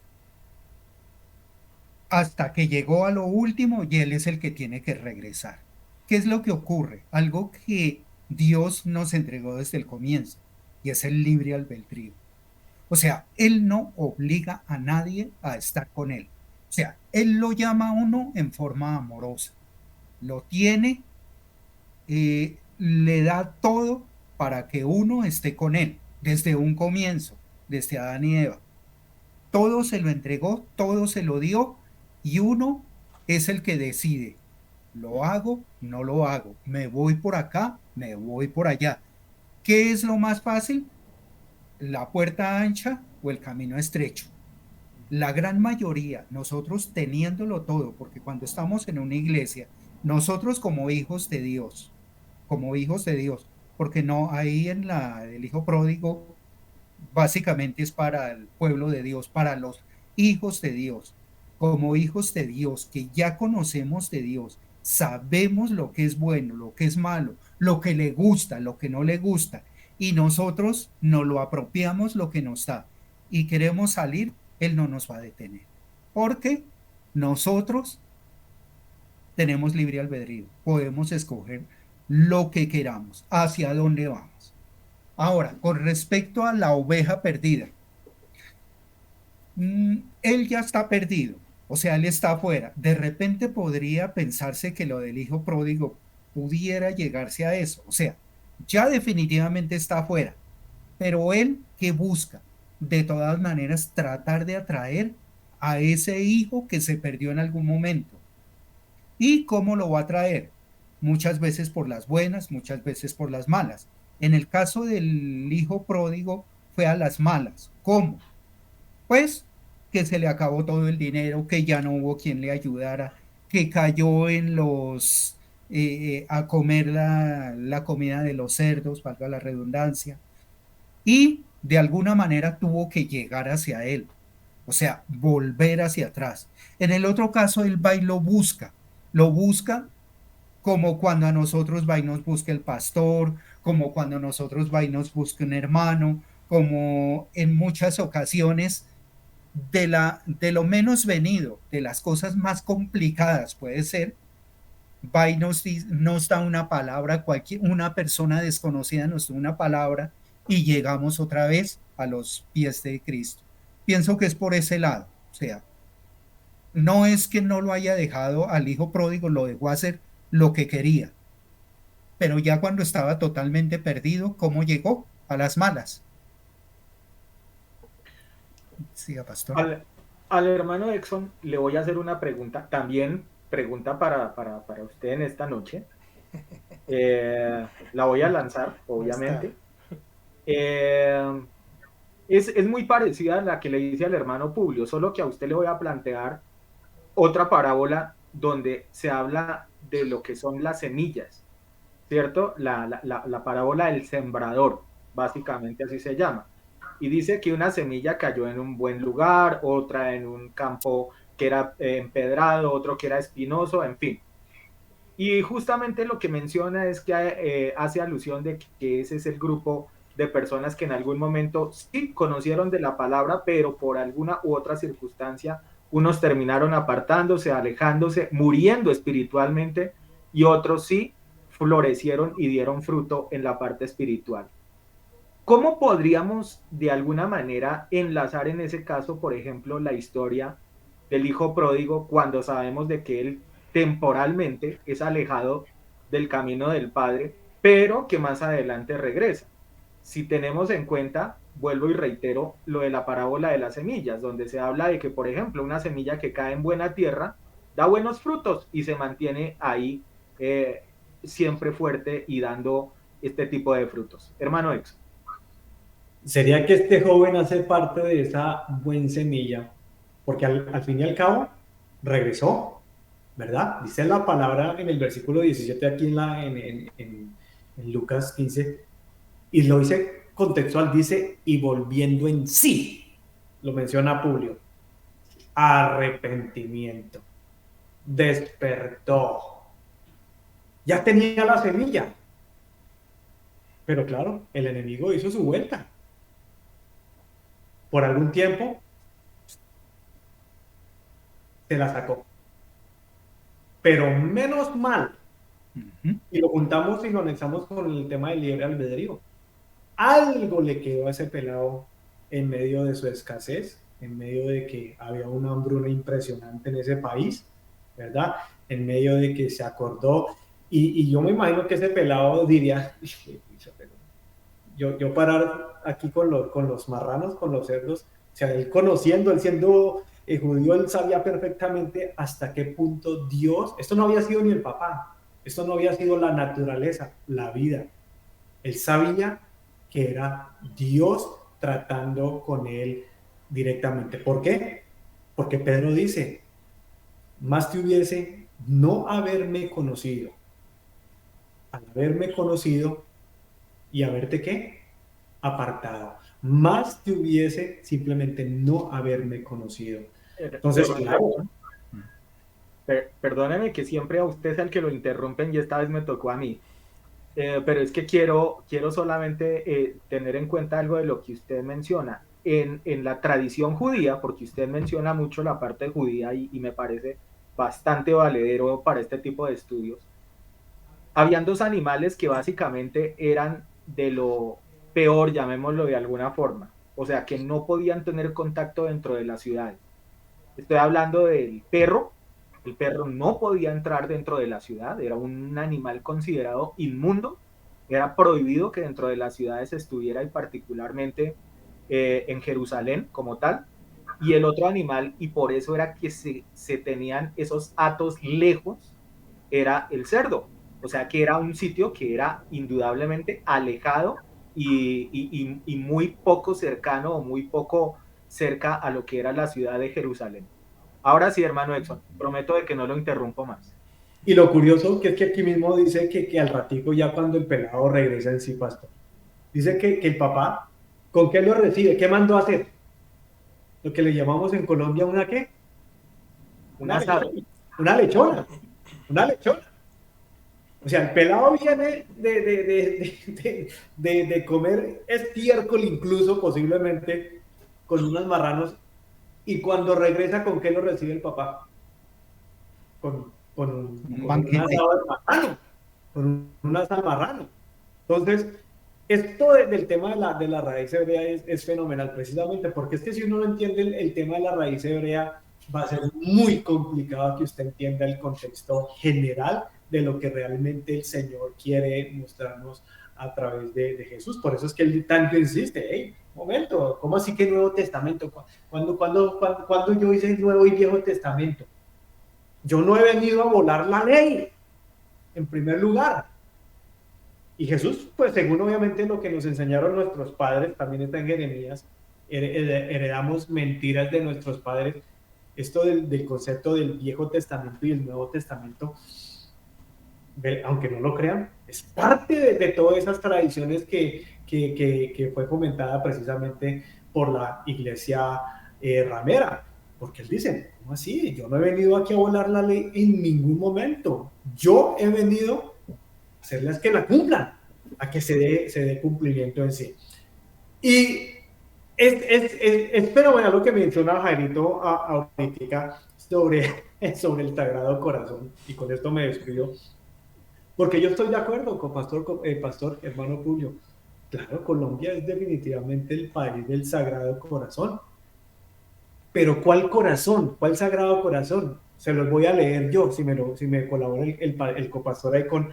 Hasta que llegó a lo último y él es el que tiene que regresar. ¿Qué es lo que ocurre? Algo que Dios nos entregó desde el comienzo y es el libre albedrío. O sea, él no obliga a nadie a estar con él. O sea, él lo llama a uno en forma amorosa. Lo tiene, le da todo para que uno esté con él desde un comienzo, desde Adán y Eva. Todo se lo entregó, todo se lo dio y uno es el que decide, lo hago, no lo hago, me voy por acá, me voy por allá. ¿Qué es lo más fácil? ¿La puerta ancha o el camino estrecho? La gran mayoría, nosotros teniéndolo todo, porque cuando estamos en una iglesia, nosotros como hijos de Dios, porque no, ahí en el hijo pródigo básicamente es para el pueblo de Dios, para los hijos de Dios. Como hijos de Dios, que ya conocemos de Dios, sabemos lo que es bueno, lo que es malo, lo que le gusta, lo que no le gusta, y nosotros nos lo apropiamos lo que nos da y queremos salir, Él no nos va a detener. Porque nosotros tenemos libre albedrío, podemos escoger lo que queramos, hacia dónde vamos. Ahora, con respecto a la oveja perdida, él ya está perdido, o sea, él está afuera. De repente podría pensarse que lo del hijo pródigo pudiera llegarse a eso, o sea, ya definitivamente está afuera, pero él que busca, de todas maneras, tratar de atraer a ese hijo que se perdió en algún momento. ¿Y cómo lo va a traer? Muchas veces por las buenas, muchas veces por las malas. En el caso del hijo pródigo fue a las malas. ¿Cómo? Pues que se le acabó todo el dinero, que ya no hubo quien le ayudara, que cayó en a comer la comida de los cerdos, valga la redundancia, y de alguna manera tuvo que llegar hacia él, o sea, volver hacia atrás. En el otro caso, él va y lo busca como cuando a nosotros va y nos busca el pastor, como cuando a nosotros va y nos busca un hermano, como en muchas ocasiones de lo menos venido, de las cosas más complicadas puede ser, va y nos da una palabra, una persona desconocida nos da una palabra y llegamos otra vez a los pies de Cristo. Pienso que es por ese lado, o sea, no es que no lo haya dejado al hijo pródigo, lo dejó hacer lo que quería, pero ya cuando estaba totalmente perdido, ¿cómo llegó? A las malas. Sí, pastor. Al hermano Exxon le voy a hacer una pregunta, también pregunta para usted en esta noche. La voy a lanzar, obviamente. Es muy parecida a la que le hice al hermano Publio, solo que a usted le voy a plantear otra parábola donde se habla de lo que son las semillas, ¿cierto? La parábola del sembrador, básicamente así se llama. Y dice que una semilla cayó en un buen lugar, otra en un campo que era empedrado, otro que era espinoso, en fin. Y justamente lo que menciona es que hace alusión de que ese es el grupo de personas que en algún momento sí conocieron de la palabra, pero por alguna u otra circunstancia, unos terminaron apartándose, alejándose, muriendo espiritualmente, y otros sí florecieron y dieron fruto en la parte espiritual. ¿Cómo podríamos de alguna manera enlazar en ese caso, por ejemplo, la historia del hijo pródigo cuando sabemos de que él temporalmente es alejado del camino del padre, pero que más adelante regresa? Si tenemos en cuenta, vuelvo y reitero, lo de la parábola de las semillas, donde se habla de que, por ejemplo, una semilla que cae en buena tierra da buenos frutos y se mantiene ahí siempre fuerte y dando este tipo de frutos. Hermano Ex. Sería que este joven hace parte de esa buena semilla, porque al fin y al cabo regresó, ¿verdad? Dice la palabra en el versículo 17 aquí en Lucas 15, y lo dice contextual, dice, y volviendo en sí, lo menciona Publio, arrepentimiento, despertó, ya tenía la semilla, pero claro, el enemigo hizo su vuelta. Por algún tiempo se la sacó. Pero menos mal, y lo juntamos y lo anexamos con el tema del libre albedrío. Algo le quedó a ese pelado en medio de su escasez, en medio de que había una hambruna impresionante en ese país, ¿verdad? En medio de que se acordó, y yo me imagino que ese pelado diría, yo parar aquí con los marranos, con los cerdos, o sea, él conociendo, él siendo judío, él sabía perfectamente hasta qué punto Dios, esto no había sido ni el papá, esto no había sido la naturaleza, la vida. Él sabía que era Dios tratando con él directamente. ¿Por qué? Porque Pedro dice, más te hubiese no haberme conocido, al haberme conocido y haberte ¿qué? Apartado. Más te hubiese simplemente no haberme conocido. Entonces, claro. Perdóneme que siempre a usted es el que lo interrumpen y esta vez me tocó a mí. Pero es que quiero solamente tener en cuenta algo de lo que usted menciona. En la tradición judía, porque usted menciona mucho la parte judía y me parece bastante valedero para este tipo de estudios, habían dos animales que básicamente eran de lo peor, llamémoslo de alguna forma, o sea, que no podían tener contacto dentro de la ciudad. Estoy hablando del perro. El perro no podía entrar dentro de la ciudad, era un animal considerado inmundo, era prohibido que dentro de las ciudades estuviera y particularmente en Jerusalén como tal. Y el otro animal, y por eso era que se tenían esos atos lejos, era el cerdo. O sea que era un sitio que era indudablemente alejado y muy poco cercano o muy poco cerca a lo que era la ciudad de Jerusalén. Ahora sí, hermano Edson, prometo de que no lo interrumpo más. Y lo curioso que es que aquí mismo dice que al ratico ya cuando el pelado regresa en sí, pastor, dice que el papá, ¿con qué lo recibe? ¿Qué mandó a hacer? Lo que le llamamos en Colombia una ¿qué? Un asado. Una lechona. Una lechona. O sea, el pelado viene de comer estiércol incluso posiblemente con unos marranos, y cuando regresa, ¿con qué lo recibe el papá? Con un asado de marrano, con un asado de marrano. Entonces, esto del tema de la raíz hebrea es fenomenal, precisamente porque es que si uno no entiende el tema de la raíz hebrea, va a ser muy complicado que usted entienda el contexto general de lo que realmente el Señor quiere mostrarnos a través de Jesús. Por eso es que él tanto insiste, hey, momento, ¿cómo así que Nuevo Testamento? ¿Cuándo yo hice el Nuevo y Viejo Testamento? Yo no he venido a volar la ley, en primer lugar. Y Jesús, pues según obviamente lo que nos enseñaron nuestros padres, también está en Jeremías, heredamos mentiras de nuestros padres. Esto del concepto del Viejo Testamento y el Nuevo Testamento, aunque no lo crean, es parte de todas esas tradiciones que fue fomentada precisamente por la iglesia ramera. Porque él dice, ¿cómo así? Yo no he venido aquí a volar la ley en ningún momento. Yo he venido a hacerles que la cumplan, a que se dé cumplimiento en sí. Y es fenomenal lo que menciona Jairito ahorita sobre el Sagrado Corazón, y con esto me despido, porque yo estoy de acuerdo con pastor hermano Publio. Claro, Colombia es definitivamente el país del Sagrado Corazón. Pero ¿cuál corazón? ¿Cuál Sagrado Corazón? Se los voy a leer yo, si me colabora el copastor ahí con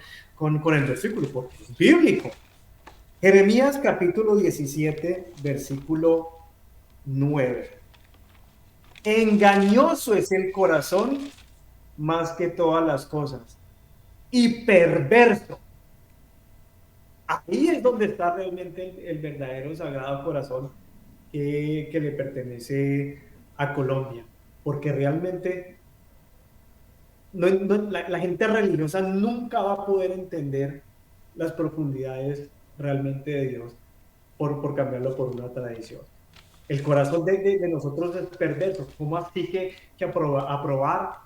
el versículo, porque es bíblico. Jeremías capítulo 17, versículo 9. Engañoso es el corazón más que todas las cosas y perverso. Ahí es donde está realmente el verdadero Sagrado Corazón que le pertenece a Colombia, porque realmente la gente religiosa nunca va a poder entender las profundidades realmente de Dios por cambiarlo por una tradición. El corazón de nosotros es perverso. ¿Cómo así que aprobar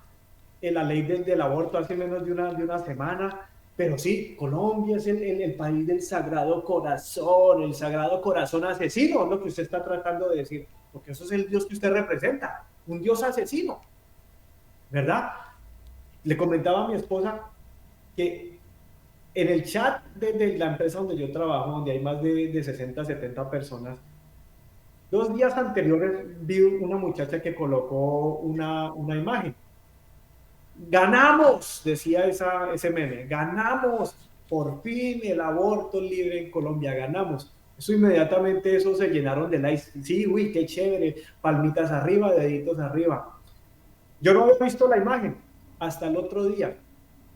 la ley del aborto hace menos de una semana? Pero sí, Colombia es el país del Sagrado Corazón, el Sagrado Corazón asesino, es lo que usted está tratando de decir, porque eso es el Dios que usted representa, un Dios asesino, ¿verdad? Le comentaba a mi esposa que en el chat de la empresa donde yo trabajo, donde hay más de 60, 70 personas, 2 días anteriores vi una muchacha que colocó una imagen. Ganamos, decía ese meme, ganamos, por fin el aborto libre en Colombia, ganamos. Eso inmediatamente se llenaron de likes. Sí, uy, qué chévere, palmitas arriba, deditos arriba. Yo no había visto la imagen hasta el otro día,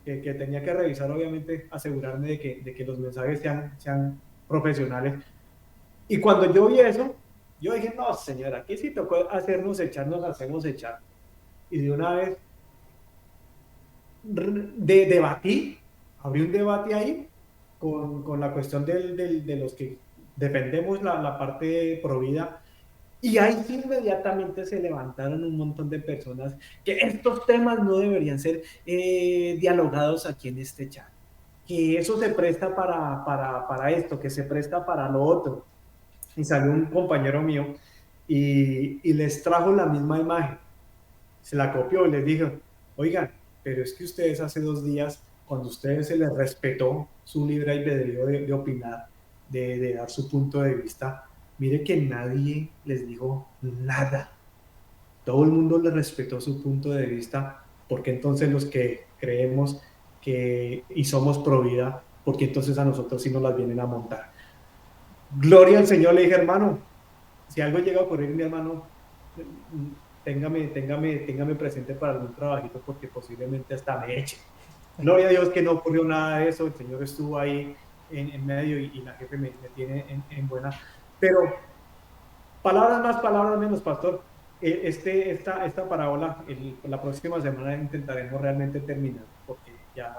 que tenía que revisar, obviamente, asegurarme de que los mensajes sean profesionales. Y cuando yo vi eso, yo dije, no, señora, aquí sí tocó nos hacemos echar. Y de una vez abrí un debate ahí con la cuestión de los que defendemos la parte pro vida, y ahí sí inmediatamente se levantaron un montón de personas que estos temas no deberían ser dialogados aquí en este chat, que eso se presta para esto, que se presta para lo otro. Y salió un compañero mío y les trajo la misma imagen, se la copió y les dijo, oigan, pero es que ustedes hace 2 días, cuando a ustedes se les respetó su libre albedrío de opinar, de dar su punto de vista, mire que nadie les dijo nada. Todo el mundo les respetó su punto de vista, porque entonces los que creemos y somos pro vida, porque entonces a nosotros sí nos las vienen a montar. Gloria al Señor, le dije, hermano, si algo llega a ocurrir, mi hermano, téngame presente para algún trabajito, porque posiblemente hasta me eche. Gloria a Dios que no ocurrió nada de eso, el Señor estuvo ahí en medio y la jefe me tiene en buena. Pero palabras más, palabras menos, pastor. Esta parábola, la próxima semana intentaremos realmente terminar, porque ya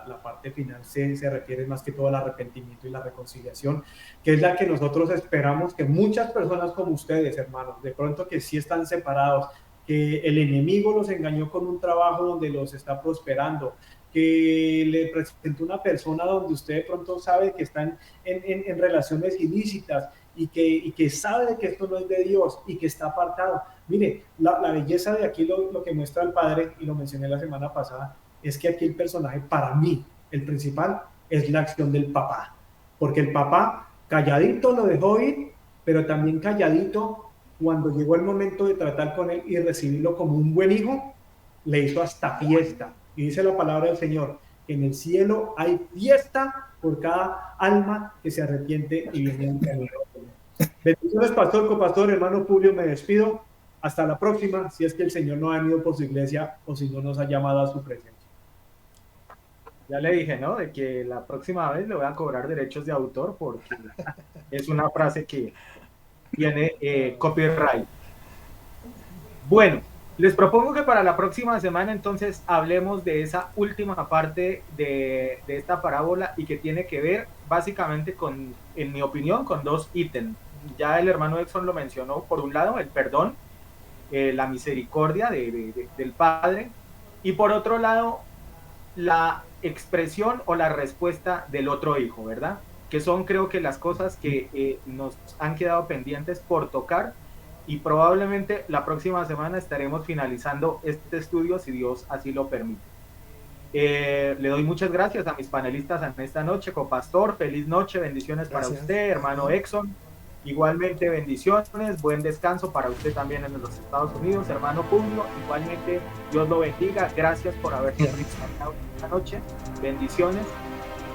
la parte final se refiere más que todo al arrepentimiento y la reconciliación, que es la que nosotros esperamos que muchas personas como ustedes, hermanos, de pronto que sí están separados, que el enemigo los engañó con un trabajo donde los está prosperando, que le presentó una persona donde usted de pronto sabe que están en relaciones ilícitas, y que sabe que esto no es de Dios y que está apartado. Mire, la belleza de aquí, lo que muestra el Padre, y lo mencioné la semana pasada, es que aquí el personaje, para mí, el principal, es la acción del papá, porque el papá calladito lo dejó ir, pero también calladito, cuando llegó el momento de tratar con él y recibirlo como un buen hijo, le hizo hasta fiesta. Y dice la palabra del Señor, que en el cielo hay fiesta por cada alma que se arrepiente y viene al camino. Bendiciones, pastor, copastor, hermano Publio, me despido. Hasta la próxima, si es que el Señor no ha venido por su iglesia o si no nos ha llamado a su presencia. Ya le dije, ¿no? De que la próxima vez le voy a cobrar derechos de autor, porque es una frase que tiene copyright. Bueno, les propongo que para la próxima semana entonces hablemos de esa última parte de esta parábola, y que tiene que ver básicamente con, en mi opinión, con 2 ítems. Ya el hermano Exxon lo mencionó. Por un lado, el perdón, la misericordia del Padre, y por otro lado, la expresión o la respuesta del otro hijo, ¿verdad? Que son, creo que, las cosas que nos han quedado pendientes por tocar, y probablemente la próxima semana estaremos finalizando este estudio, si Dios así lo permite. Le doy muchas gracias a mis panelistas en esta noche. Copastor, feliz noche, bendiciones para usted, hermano Exxon. Igualmente bendiciones, buen descanso para usted también en los Estados Unidos, hermano Publio. Igualmente, Dios lo bendiga. Gracias por habernos acompañado esta noche. Bendiciones.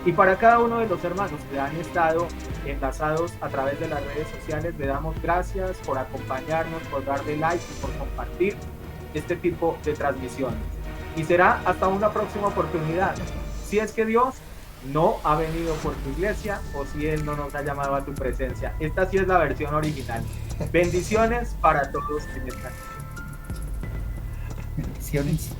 Y para cada uno de los hermanos que han estado enlazados a través de las redes sociales, le damos gracias por acompañarnos, por darle like y por compartir este tipo de transmisiones. Y será hasta una próxima oportunidad. Si es que Dios no ha venido por tu iglesia o si Él no nos ha llamado a tu presencia. Esta sí es la versión original. Bendiciones para todos en esta noche. Bendiciones.